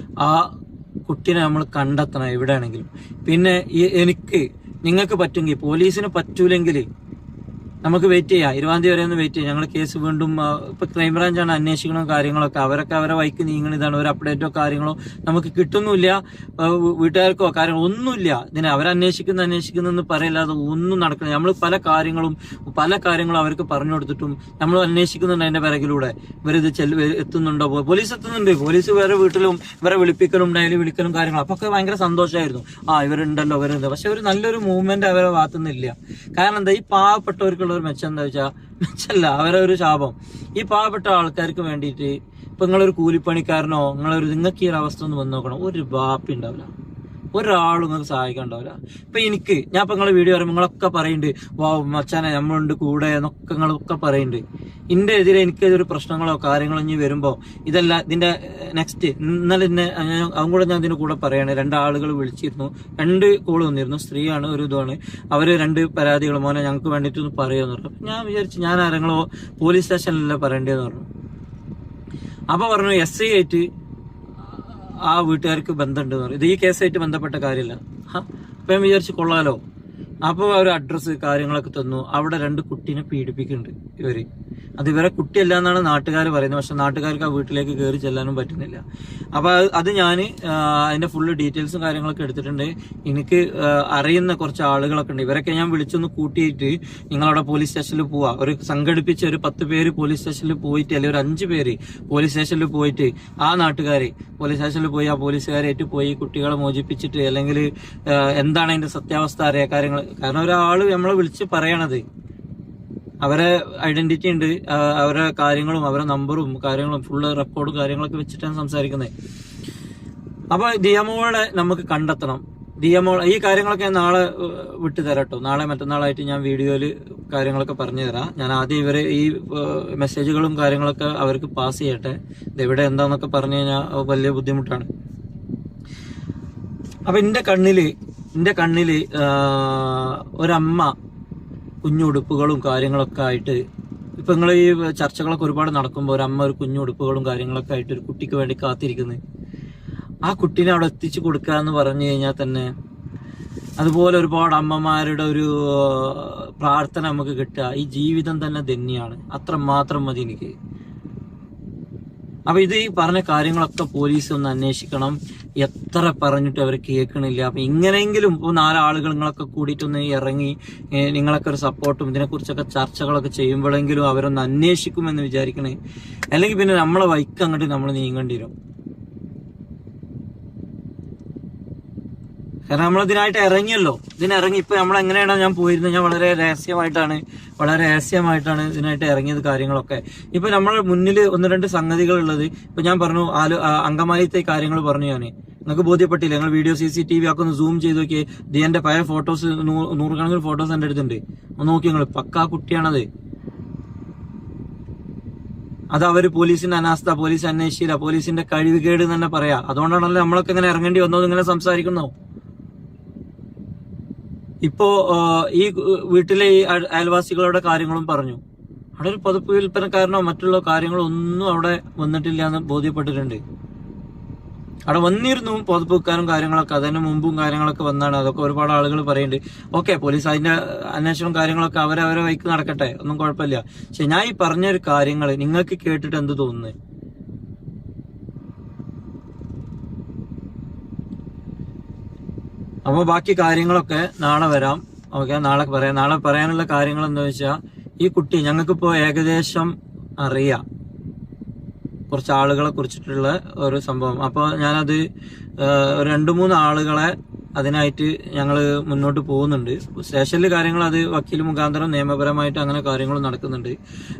Speaker 1: ആ കുട്ടീനെ നമ്മൾ കണ്ടെത്തണം എവിടെയാണെങ്കിലും. പിന്നെ നിങ്ങൾക്ക് പറ്റുമെങ്കിൽ, പോലീസിന് പറ്റൂലെങ്കിൽ നമുക്ക് വെയിറ്റ് ചെയ്യാം, 20-ാം തീയതി വരെ ഒന്ന് വെയിറ്റ് ചെയ്യാം. ഞങ്ങൾ കേസ് വീണ്ടും ഇപ്പൊ ക്രൈംബ്രാഞ്ചാണ് അന്വേഷിക്കണം കാര്യങ്ങളൊക്കെ, അവരൊക്കെ അവരെ വൈക്ക് നീങ്ങണിതാണ്. ഒരു അപ്ഡേറ്റോ കാര്യങ്ങളോ നമുക്ക് കിട്ടുന്നില്ല, വീട്ടുകാർക്കോ കാര്യങ്ങളോ ഒന്നുമില്ല. ഇതിനെ അവരന്വേഷിക്കുന്നെന്ന് പറയില്ലാതെ ഒന്നും നടക്കണം. നമ്മൾ പല കാര്യങ്ങളും അവർക്ക് പറഞ്ഞു കൊടുത്തിട്ടും നമ്മൾ അന്വേഷിക്കുന്നുണ്ട് അതിന്റെ പിറകിലൂടെ. ഇവരിത് എത്തുന്നുണ്ടോ, പോലീസ് എത്തുന്നുണ്ട്, പോലീസ് വേറെ വീട്ടിലും ഇവരെ വിളിപ്പിക്കലും ഡെയിലി വിളിക്കലും കാര്യങ്ങളും. അപ്പൊ ഒക്കെ ഭയങ്കര സന്തോഷമായിരുന്നു, ഇവരുണ്ടല്ലോ ഇവരുണ്ട്. പക്ഷെ ഒരു നല്ലൊരു മൂവ്മെന്റ് അവരെ ഭാഗത്തുനിന്നില്ല. കാരണം എന്താ, ഈ പാവപ്പെട്ടവർക്കുള്ള ഒരു മെച്ചം എന്താ വെച്ചാൽ, മെച്ചല്ല, അവരെ ഒരു ശാപം. ഈ പാവപ്പെട്ട ആൾക്കാർക്ക് വേണ്ടിയിട്ട് ഇപ്പൊ നിങ്ങളൊരു കൂലിപ്പണിക്കാരനോ നിങ്ങൾക്ക് ഈ ഒരു അവസ്ഥ ഒന്ന് വന്ന് നോക്കണം, ഒരു ബാപ്പി ഉണ്ടാവില്ല, ഒരാളും നിങ്ങൾക്ക് സഹായിക്കാൻ ഉണ്ടാവില്ല. ഇപ്പൊ ഞാൻ ഇപ്പൊ നിങ്ങളെ വീഡിയോ പറയുമ്പോൾ നിങ്ങളൊക്കെ പറയുന്നുണ്ട്, മച്ചാനെ നമ്മളുണ്ട് കൂടെ എന്നൊക്കെ നിങ്ങളൊക്കെ പറയുന്നുണ്ട്. ഇതിന്റെ എതിരെ എനിക്കൊരു പ്രശ്നങ്ങളോ കാര്യങ്ങളോ ഇനി വരുമ്പോ ഇതിന്റെ നെക്സ്റ്റ് ഇന്നലെ അതും കൂടെ ഞാൻ ഇതിന്റെ കൂടെ പറയാണ്. 2 ആളുകൾ വിളിച്ചിരുന്നു, 2 കോള് വന്നിരുന്നു, സ്ത്രീയാണ് ഒരു ഇതുമാണ്. അവര് 2 പരാതികൾ, മോനെ ഞങ്ങൾക്ക് വേണ്ടിയിട്ട് ഒന്ന് പറയുമെന്ന് പറഞ്ഞു. ഞാൻ വിചാരിച്ചു ഞാൻ ആരെങ്കിലോ പോലീസ് സ്റ്റേഷനിലല്ലേ പറയേണ്ടതെന്ന് പറഞ്ഞു. അപ്പൊ പറഞ്ഞു SI ആയിട്ട് ആ വീട്ടുകാർക്ക് ബന്ധമുണ്ട് എന്ന് പറയും. ഇത് ഈ കേസായിട്ട് ബന്ധപ്പെട്ട കാര്യമില്ല. അപ്പൊ ഞാൻ വിചാരിച്ചു കൊള്ളാലോ. അപ്പോൾ അവർ അഡ്രസ്സ് കാര്യങ്ങളൊക്കെ തന്നു. അവിടെ 2 കുട്ടീനെ പീഡിപ്പിക്കുന്നുണ്ട് ഇവര്. അത് ഇവരെ കുട്ടിയല്ല എന്നാണ് നാട്ടുകാർ പറയുന്നത്. പക്ഷെ നാട്ടുകാർക്ക് ആ വീട്ടിലേക്ക് കയറി ചെല്ലാനും പറ്റുന്നില്ല. അപ്പൊ അത് ഞാൻ അതിന്റെ ഫുള്ള് ഡീറ്റെയിൽസും കാര്യങ്ങളൊക്കെ എടുത്തിട്ടുണ്ട്. എനിക്ക് അറിയുന്ന കുറച്ച് ആളുകളൊക്കെ ഉണ്ട്. ഇവരൊക്കെ ഞാൻ വിളിച്ചൊന്ന് കൂട്ടിയിട്ട് നിങ്ങളവിടെ പോലീസ് സ്റ്റേഷനിൽ പോവാ, സംഘടിപ്പിച്ച ഒരു 10 പേര് പോലീസ് സ്റ്റേഷനിൽ പോയിട്ട്, അല്ലെങ്കിൽ ഒരു 5 പേര് പോലീസ് സ്റ്റേഷനിൽ പോയിട്ട് ആ നാട്ടുകാരെ പോലീസ് സ്റ്റേഷനിൽ പോയി ആ പോലീസുകാരായിട്ട് പോയി കുട്ടികളെ മോചിപ്പിച്ചിട്ട്, അല്ലെങ്കിൽ എന്താണ് അതിന്റെ സത്യാവസ്ഥ അറിയാ കാര്യങ്ങൾ. കാരണം ഒരാള് നമ്മളെ വിളിച്ച് പറയണത്, അവരെ ഐഡന്റിറ്റി ഉണ്ട്, അവരുടെ കാര്യങ്ങളും അവരുടെ നമ്പറും കാര്യങ്ങളും ഫുള്ള് റെക്കോർഡും കാര്യങ്ങളൊക്കെ വെച്ചിട്ടാണ് സംസാരിക്കുന്നത്. അപ്പൊ ദിയമോളെ നമുക്ക് കണ്ടെത്തണം. ദിയമോൾ ഈ കാര്യങ്ങളൊക്കെ ഞാൻ നാളെ വിട്ടുതരാട്ടോ. നാളെ മറ്റന്നാളായിട്ട് ഞാൻ വീഡിയോയില് കാര്യങ്ങളൊക്കെ പറഞ്ഞു തരാം. ഞാൻ ആദ്യം ഇവരെ ഈ മെസ്സേജുകളും കാര്യങ്ങളൊക്കെ അവർക്ക് പാസ് ചെയ്യട്ടെ. ഇതെവിടെ എന്താന്നൊക്കെ പറഞ്ഞു കഴിഞ്ഞാൽ വലിയ ബുദ്ധിമുട്ടാണ്. അപ്പൊ എന്റെ കണ്ണില് ഒരമ്മ കുഞ്ഞുടുപ്പുകളും കാര്യങ്ങളൊക്കെ ആയിട്ട്, ഇപ്പൊ നിങ്ങൾ ഈ ചർച്ചകളൊക്കെ ഒരുപാട് നടക്കുമ്പോൾ ഒരമ്മ ഒരു കുഞ്ഞുടുപ്പുകളും കാര്യങ്ങളൊക്കെ ആയിട്ട് ഒരു കുട്ടിക്ക് വേണ്ടി കാത്തിരിക്കുന്നത്, ആ കുട്ടീനെ അവിടെ എത്തിച്ചു കൊടുക്കുക എന്ന് പറഞ്ഞു കഴിഞ്ഞാൽ തന്നെ അതുപോലെ ഒരുപാട് അമ്മമാരുടെ ഒരു പ്രാർത്ഥന നമുക്ക് കിട്ടുക, ഈ ജീവിതം തന്നെ ധന്യാണ്. അത്ര മാത്രം മതി എനിക്ക്. അപ്പൊ ഇത് ഈ പറഞ്ഞ കാര്യങ്ങളൊക്കെ പോലീസ് ഒന്ന് അന്വേഷിക്കണം. എത്ര പറഞ്ഞിട്ട് അവർ കേൾക്കണില്ല. അപ്പൊ ഇങ്ങനെയെങ്കിലും ഇപ്പോൾ 4 ആളുകൾ നിങ്ങളൊക്കെ കൂടിയിട്ടൊന്ന് ഇറങ്ങി നിങ്ങളൊക്കെ ഒരു സപ്പോർട്ടും ഇതിനെക്കുറിച്ചൊക്കെ ചർച്ചകളൊക്കെ ചെയ്യുമ്പോഴെങ്കിലും അവരൊന്ന് അന്വേഷിക്കുമെന്ന് വിചാരിക്കണേ. അല്ലെങ്കിൽ പിന്നെ നമ്മളെ വൈക്ക് അങ്ങോട്ട് നമ്മൾ നീങ്ങേണ്ടി വരും. കാരണം നമ്മളിതിനായിട്ട് ഇറങ്ങിയല്ലോ. ഇതിനിറങ്ങി ഇപ്പൊ നമ്മളെങ്ങനെയാണ് ഞാൻ പോയിരുന്നത്, ഞാൻ വളരെ രഹസ്യമായിട്ടാണ് ഇതിനായിട്ട് ഇറങ്ങിയത് കാര്യങ്ങളൊക്കെ. ഇപ്പൊ നമ്മളെ മുന്നിൽ 1-2 സംഗതികൾ ഉള്ളത്. ഇപ്പൊ ഞാൻ പറഞ്ഞു അങ്കമാലിത്തെ കാര്യങ്ങൾ പറഞ്ഞു. ഞാൻ നിങ്ങൾക്ക് ബോധ്യപ്പെട്ടില്ല. നിങ്ങൾ വീഡിയോ CCTV ഒക്കെ ഒന്ന് സൂം ചെയ്ത് നോക്കിയേ. ദിയന്റെ പഴയ ഫോട്ടോസ് 100 കണക്കിന് ഫോട്ടോസ് എന്റെ അടുത്തുണ്ട്. ഒന്ന് നോക്കി നിങ്ങൾ. പക്കാ കുട്ടിയാണത്. അത് അവര് പോലീസിന്റെ അനാസ്ഥ, പോലീസ് അന്വേഷിച്ചില്ല, പോലീസിന്റെ കഴിവുകേട് തന്നെ പറയാ. അതുകൊണ്ടാണല്ലോ നമ്മളൊക്കെ ഇങ്ങനെ ഇറങ്ങേണ്ടി വന്നത്, ഇങ്ങനെ സംസാരിക്കുന്നോ. ഇപ്പോ ഈ വീട്ടിലെ ഈ അയൽവാസികളുടെ കാര്യങ്ങളും പറഞ്ഞു. അവിടെ ഒരു പതിപ്പ് വിൽപ്പനക്കാരനോ മറ്റുള്ള കാര്യങ്ങളോ ഒന്നും അവിടെ വന്നിട്ടില്ല എന്ന് ബോധ്യപ്പെട്ടിട്ടുണ്ട്. അവിടെ വന്നിരുന്നു പതിപ്പ് വെക്കാനും കാര്യങ്ങളൊക്കെ, അതിന് മുമ്പും കാര്യങ്ങളൊക്കെ വന്നാണ്. അതൊക്കെ ഒരുപാട് ആളുകൾ പറയുന്നുണ്ട്. ഓക്കെ, പോലീസ് അതിന്റെ അന്വേഷണം കാര്യങ്ങളൊക്കെ അവരവരെ വഴിക്ക് നടക്കട്ടെ, ഒന്നും കുഴപ്പമില്ല. പക്ഷെ ഞാൻ ഈ പറഞ്ഞൊരു കാര്യങ്ങൾ നിങ്ങൾക്ക് കേട്ടിട്ട് എന്ത് തോന്നുന്നു? അപ്പോൾ ബാക്കി കാര്യങ്ങളൊക്കെ നാളെ വരാം. ഓക്കെ, നാളെ പറയാം. നാളെ പറയാനുള്ള കാര്യങ്ങൾ എന്താ വെച്ചാൽ, ഈ കുട്ടി ഞങ്ങൾക്കിപ്പോ ഏകദേശം അറിയാം കുറച്ച് ആളുകളെ കുറിച്ചിട്ടുള്ള ഒരു സംഭവം. അപ്പോൾ ഞാനത് 2-3 ആളുകളെ അതിനായിട്ട് ഞങ്ങൾ മുന്നോട്ട് പോകുന്നുണ്ട്. സ്റ്റേഷനിൽ കാര്യങ്ങൾ അത് വക്കീൽ മുഖാന്തരം നിയമപരമായിട്ട് അങ്ങനെ കാര്യങ്ങൾ നടക്കുന്നുണ്ട്.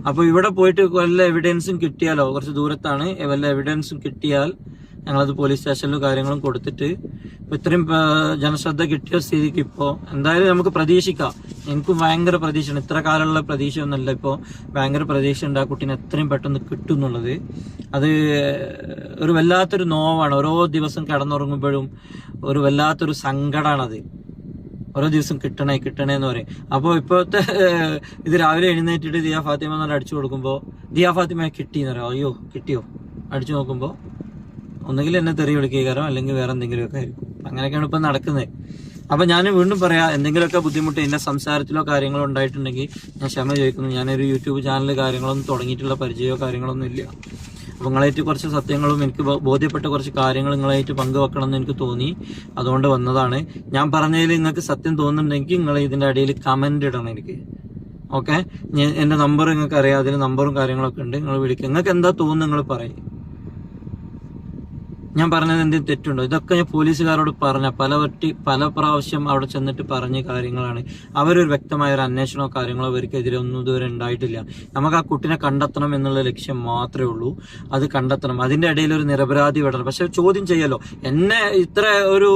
Speaker 1: അപ്പോൾ ഇവിടെ പോയിട്ട് വല്ല എവിഡൻസും കിട്ടിയാലോ, കുറച്ച് ദൂരത്താണ്, വല്ല എവിഡൻസും കിട്ടിയാൽ ഞങ്ങളത് പോലീസ് സ്റ്റേഷനിലും കാര്യങ്ങളും കൊടുത്തിട്ട് ഇത്രയും ജനശ്രദ്ധ കിട്ടിയ സ്ഥിതിക്ക് ഇപ്പോൾ എന്തായാലും നമുക്ക് പ്രതീക്ഷിക്കാം. എനിക്കും ഭയങ്കര പ്രതീക്ഷയാണ്. ഇത്ര കാലമുള്ള പ്രതീക്ഷ ഒന്നുമല്ല, ഇപ്പോൾ ഭയങ്കര പ്രതീക്ഷ ഉണ്ട് ആ കുട്ടീനെ എത്രയും പെട്ടെന്ന് കിട്ടും എന്നുള്ളത്. അത് ഒരു വല്ലാത്തൊരു നോവാണ്. ഓരോ ദിവസം കിടന്നുറങ്ങുമ്പോഴും ഒരു വല്ലാത്തൊരു സങ്കടമാണത്. ഓരോ ദിവസം കിട്ടണേ എന്ന് പറയും. അപ്പോൾ ഇപ്പോഴത്തെ ഇത് രാവിലെ എഴുന്നേറ്റിട്ട് ദിയ ഫാത്തിമ എന്ന് പറഞ്ഞാൽ അടിച്ചു കൊടുക്കുമ്പോൾ ദിയ ഫാത്തിമ കിട്ടിയെന്ന് പറയാം. അയ്യോ കിട്ടിയോ അടിച്ചു നോക്കുമ്പോൾ ഒന്നുകിൽ എന്നെ തെറി വിളിക്കുകയോ അല്ലെങ്കിൽ വേറെ എന്തെങ്കിലുമൊക്കെ ആയിരിക്കും. അങ്ങനെയൊക്കെയാണ് ഇപ്പം നടക്കുന്നത്. അപ്പം ഞാൻ വീണ്ടും പറയാം, എന്തെങ്കിലുമൊക്കെ ബുദ്ധിമുട്ട് എൻ്റെ സംസാരത്തിലോ കാര്യങ്ങളോ ഉണ്ടായിട്ടുണ്ടെങ്കിൽ ഞാൻ ക്ഷമ ചോദിക്കുന്നു. ഞാനൊരു യൂട്യൂബ് ചാനൽ കാര്യങ്ങളൊന്നും തുടങ്ങിയിട്ടുള്ള പരിചയമോ കാര്യങ്ങളൊന്നും ഇല്ല. അപ്പോൾ നിങ്ങളായിട്ട് കുറച്ച് സത്യങ്ങളും എനിക്ക് ബോധ്യപ്പെട്ട കുറച്ച് കാര്യങ്ങൾ നിങ്ങളായിട്ട് പങ്കുവെക്കണം എന്ന് എനിക്ക് തോന്നി. അതുകൊണ്ട് വന്നതാണ്. ഞാൻ പറഞ്ഞതിൽ നിങ്ങൾക്ക് സത്യം തോന്നുന്നുണ്ടെങ്കിൽ നിങ്ങൾ ഇതിൻ്റെ അടിയിൽ കമൻ്റ് ഇടണം എനിക്ക്. ഓക്കെ, എൻ്റെ നമ്പർ നിങ്ങൾക്ക് അറിയാം, അതിന് നമ്പറും കാര്യങ്ങളൊക്കെ ഉണ്ട്. നിങ്ങൾ വിളിക്കുക. നിങ്ങൾക്ക് എന്താ തോന്നുന്നു നിങ്ങൾ പറയും. ഞാൻ പറഞ്ഞത് എന്തെങ്കിലും തെറ്റുണ്ടോ? ഇതൊക്കെ ഞാൻ പോലീസുകാരോട് പല പ്രാവശ്യം അവിടെ ചെന്നിട്ട് പറഞ്ഞ കാര്യങ്ങളാണ്. അവരൊരു വ്യക്തമായ ഒരു അന്വേഷണമോ കാര്യങ്ങളോ അവർക്കെതിരെ ഒന്നും ഇതുവരെ ഉണ്ടായിട്ടില്ല. നമുക്ക് ആ കുട്ടിനെ കണ്ടെത്തണം എന്നുള്ള ലക്ഷ്യം മാത്രമേ ഉള്ളൂ. അത് കണ്ടെത്തണം. അതിന്റെ ഇടയിൽ ഒരു നിരപരാധി വിടണം. പക്ഷെ ചോദ്യം ചെയ്യല്ലോ, എന്നെ ഇത്ര ഒരു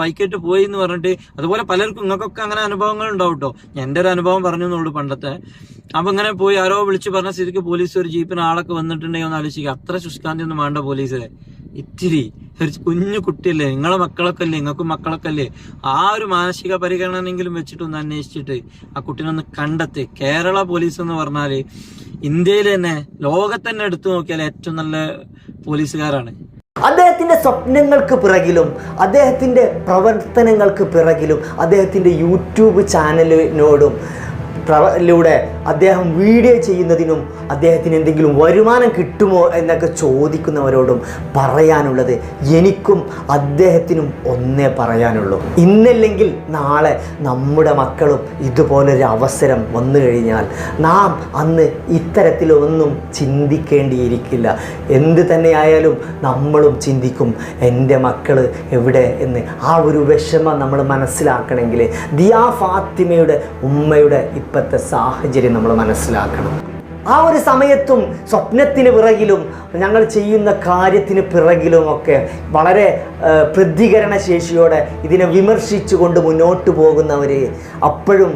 Speaker 1: ബൈക്കേറ്റ് പോയി എന്ന് പറഞ്ഞിട്ട്. അതുപോലെ പലർക്കും നിങ്ങൾക്കൊക്കെ അങ്ങനെ അനുഭവങ്ങൾ ഉണ്ടാവും കേട്ടോ. എൻ്റെ ഒരു അനുഭവം പറഞ്ഞു എന്നുള്ളൂ പണ്ടത്തെ. അപ്പൊ ഇങ്ങനെ പോയി ആരോ വിളിച്ച് പറഞ്ഞ സ്ഥിതിക്ക് പോലീസ് ഒരു ജീപ്പിന് ആളൊക്കെ വന്നിട്ടുണ്ടെങ്കിൽ ഒന്ന് ആലോചിക്കുക. അത്ര ശുഷ്കാന്തി ഒന്നും വേണ്ട പോലീസിലെ. ഇത്തിരി ഒരു കുഞ്ഞു കുട്ടിയല്ലേ, നിങ്ങളെ മക്കളൊക്കെ അല്ലേ, നിങ്ങൾക്കും മക്കളൊക്കെ അല്ലേ. ആ ഒരു മാനസിക പരിഗണനെങ്കിലും വെച്ചിട്ടൊന്ന് അന്വേഷിച്ചിട്ട് ആ കുട്ടീനെ ഒന്ന് കണ്ടെത്തി. കേരള പോലീസ് എന്ന് പറഞ്ഞാല് ഇന്ത്യയിൽ തന്നെ, ലോകത്ത് തന്നെ എടുത്തു നോക്കിയാൽ ഏറ്റവും നല്ല പോലീസുകാരാണ്.
Speaker 2: അദ്ദേഹത്തിൻ്റെ സ്വപ്നങ്ങൾക്ക് പിറകിലും അദ്ദേഹത്തിൻ്റെ പ്രവർത്തനങ്ങൾക്ക് പിറകിലും അദ്ദേഹത്തിൻ്റെ യൂട്യൂബ് ചാനലിനോടും ിലൂടെ അദ്ദേഹം വീഡിയോ ചെയ്യുന്നതിനും അദ്ദേഹത്തിന് എന്തെങ്കിലും വരുമാനം കിട്ടുമോ എന്നൊക്കെ ചോദിക്കുന്നവരോടും പറയാനുള്ളത്, എനിക്കും അദ്ദേഹത്തിനും ഒന്നേ പറയാനുള്ളൂ. ഇന്നല്ലെങ്കിൽ നാളെ നമ്മുടെ മക്കളും ഇതുപോലൊരു അവസരം വന്നു കഴിഞ്ഞാൽ നാം അന്ന് ഇത്തരത്തിലൊന്നും ചിന്തിക്കേണ്ടിയിരിക്കില്ല. എന്ത് തന്നെയായാലും നമ്മളും ചിന്തിക്കും, എൻ്റെ മക്കൾ എവിടെ എന്ന്. ആ ഒരു വിഷമം നമ്മൾ മനസ്സിലാക്കണമെങ്കിൽ ദിയ ഫാത്തിമയുടെ ഉമ്മയുടെ ഇപ്പോഴത്തെ സാഹചര്യം നമ്മൾ മനസ്സിലാക്കണം. ആ ഒരു സമയത്തും സ്വപ്നത്തിന് പിറകിലും ഞങ്ങൾ ചെയ്യുന്ന കാര്യത്തിന് പിറകിലുമൊക്കെ വളരെ പ്രതികരണശേഷിയോടെ ഇതിനെ വിമർശിച്ചുകൊണ്ട് മുന്നോട്ട് പോകുന്നവർ അപ്പോഴും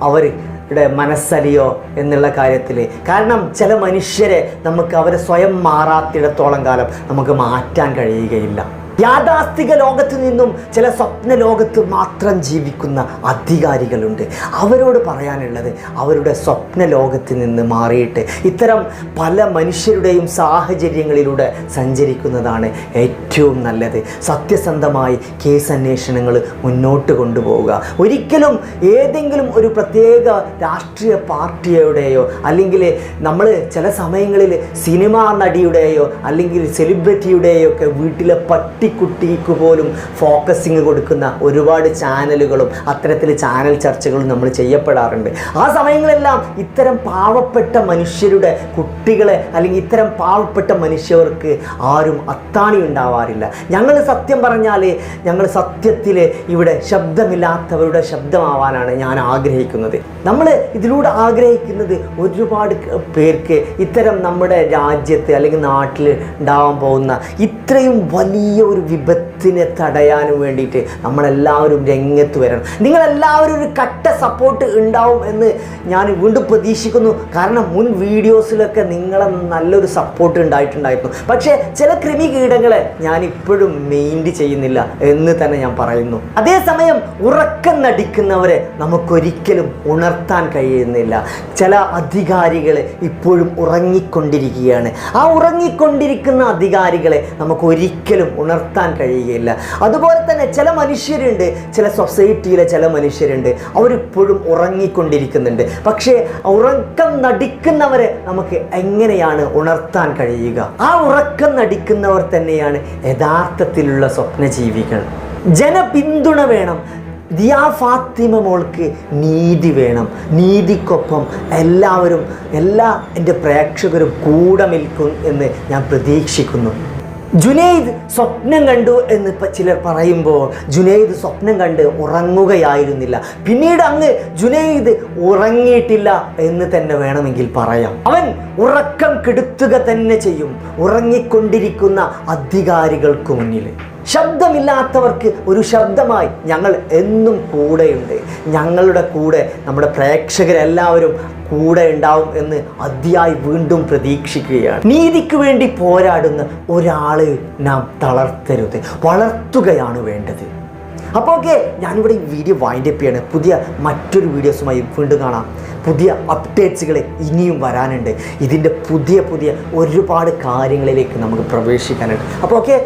Speaker 2: അവരുടെ മനസ്സലിയോ എന്നുള്ള കാര്യത്തിൽ. കാരണം ചില മനുഷ്യരെ നമുക്ക് അവരെ സ്വയം മാറാത്തിടത്തോളം കാലം നമുക്ക് മാറ്റാൻ കഴിയുകയില്ല. യാഥാസ്ഥിക ലോകത്ത് നിന്നും ചില സ്വപ്ന ലോകത്ത് മാത്രം ജീവിക്കുന്ന അധികാരികളുണ്ട്. അവരോട് പറയാനുള്ളത് അവരുടെ സ്വപ്ന ലോകത്ത് നിന്ന് മാറിയിട്ട് ഇത്തരം പല മനുഷ്യരുടെയും സാഹചര്യങ്ങളിലൂടെ സഞ്ചരിക്കുന്നതാണ് ഏറ്റവും നല്ലത്. സത്യസന്ധമായി കേസ് അന്വേഷണങ്ങൾ മുന്നോട്ട് കൊണ്ടുപോവുക. ഒരിക്കലും ഏതെങ്കിലും ഒരു പ്രത്യേക രാഷ്ട്രീയ പാർട്ടിയുടെയോ അല്ലെങ്കിൽ നമ്മൾ ചില സമയങ്ങളിൽ സിനിമാ നടിയുടെയോ അല്ലെങ്കിൽ സെലിബ്രിറ്റിയുടെയോ ഒക്കെ വീട്ടിലെ പട്ടിക്കുട്ടിക്ക് പോലും ഫോക്കസിങ് കൊടുക്കുന്ന ഒരുപാട് ചാനലുകളും അത്തരത്തിൽ ചാനൽ ചർച്ചകളും നമ്മൾ ചെയ്യപ്പെടാറുണ്ട്. ആ സമയങ്ങളെല്ലാം ഇത്തരം പാവപ്പെട്ട മനുഷ്യരുടെ കുട്ടികളെ അല്ലെങ്കിൽ ഇത്തരം പാവപ്പെട്ട മനുഷ്യർക്ക് ആരും അത്താണി ഉണ്ടാവാറില്ല. ഞങ്ങൾ സത്യം പറഞ്ഞാൽ ഞങ്ങൾ സത്യത്തിൽ ഇവിടെ ശബ്ദമില്ലാത്തവരുടെ ശബ്ദമാവാനാണ് ഞാൻ ആഗ്രഹിക്കുന്നത്. നമ്മൾ ഇതിലൂടെ ആഗ്രഹിക്കുന്നത് ഒരുപാട് പേർക്ക് ഇത്തരം നമ്മുടെ രാജ്യത്ത് അല്ലെങ്കിൽ നാട്ടിൽ ഉണ്ടാവാൻ പോകുന്ന ഇത്രയും വലിയ ഒരു വിപത്തിനെ തടയാനും വേണ്ടിയിട്ട് നമ്മളെല്ലാവരും രംഗത്ത് വരണം. നിങ്ങളെല്ലാവരും ഒരു കട്ട സപ്പോർട്ട് ഉണ്ടാവും എന്ന് ഞാൻ വീണ്ടും പ്രതീക്ഷിക്കുന്നു. കാരണം മുൻ വീഡിയോസിലൊക്കെ നിങ്ങളെ നല്ലൊരു സപ്പോർട്ട് ഉണ്ടായിട്ടുണ്ടായിരുന്നു. പക്ഷേ ചില കൃമികീടങ്ങളെ ഞാൻ ഇപ്പോഴും മെയിൻറ്റ് ചെയ്യുന്നില്ല എന്ന് തന്നെ ഞാൻ പറയുന്നു. അതേസമയം ഉറക്കം നടിക്കുന്നവരെ നമുക്കൊരിക്കലും ഉണർത്താൻ കഴിയുന്നില്ല. ചില അധികാരികൾ ഇപ്പോഴും ഉറങ്ങിക്കൊണ്ടിരിക്കുകയാണ്. ആ ഉറങ്ങിക്കൊണ്ടിരിക്കുന്ന അധികാരികളെ നമുക്ക് ഒരിക്കലും ഉണർത്താൻ കഴിയുകയില്ല. അതുപോലെ തന്നെ ചില മനുഷ്യരുണ്ട്, ചില സൊസൈറ്റിയിലെ ചില മനുഷ്യരുണ്ട്, അവരിപ്പോഴും ഉറങ്ങിക്കൊണ്ടിരിക്കുന്നുണ്ട്. പക്ഷേ ഉറക്കം നടിക്കുന്നവരെ നമുക്ക് എങ്ങനെയാണ് ഉണർത്താൻ കഴിയുക? ആ ഉറക്കം നടിക്കുന്നവർ തന്നെയാണ് യഥാർത്ഥത്തിലുള്ള സ്വപ്നജീവികൾ. ജനപിന്തുണ വേണം. ദിയാ ഫാത്തിമ മോൾക്ക് നീതി വേണം. നീതിക്കൊപ്പം എല്ലാവരും എൻ്റെ പ്രേക്ഷകരും കൂടെ നിൽക്കും എന്ന് ഞാൻ പ്രതീക്ഷിക്കുന്നു. ജുനൈദ് സ്വപ്നം കണ്ടു എന്ന് ചിലർ പറയുമ്പോൾ ജുനൈദ് സ്വപ്നം കണ്ട് ഉറങ്ങുകയായിരുന്നില്ല. പിന്നീട് അങ്ങ് ജുനൈദ് ഉറങ്ങിയിട്ടില്ല എന്ന് തന്നെ വേണമെങ്കിൽ പറയാം. അവൻ ഉറക്കം കെടുത്തുക തന്നെ ചെയ്യും ഉറങ്ങിക്കൊണ്ടിരിക്കുന്ന അധികാരികൾക്ക് മുന്നിൽ. ശബ്ദമില്ലാത്തവർക്ക് ഒരു ശബ്ദമായി ഞങ്ങൾ എന്നും കൂടെയുണ്ട്. ഞങ്ങളുടെ കൂടെ നമ്മുടെ പ്രേക്ഷകരെല്ലാവരും കൂടെ ഉണ്ടാവും എന്ന് അതിയായി വീണ്ടും പ്രതീക്ഷിക്കുകയാണ്. നീതിക്ക് വേണ്ടി പോരാടുന്ന ഒരാളെ നാം തളർത്തരുത്, വളർത്തുകയാണ് വേണ്ടത്. അപ്പോൾ ഓക്കെ, ഞാനിവിടെ ഈ വീഡിയോ വൈൻഡപ്പ് ചെയ്യാണ്. പുതിയ മറ്റൊരു വീഡിയോസുമായി വീണ്ടും കാണാം. പുതിയ അപ്ഡേറ്റ്സുകൾ ഇനിയും വരാനുണ്ട്. ഇതിൻ്റെ പുതിയ ഒരുപാട് കാര്യങ്ങളിലേക്ക് നമുക്ക് പ്രവേശിക്കാനുണ്ട്. അപ്പോൾ ഓക്കെ.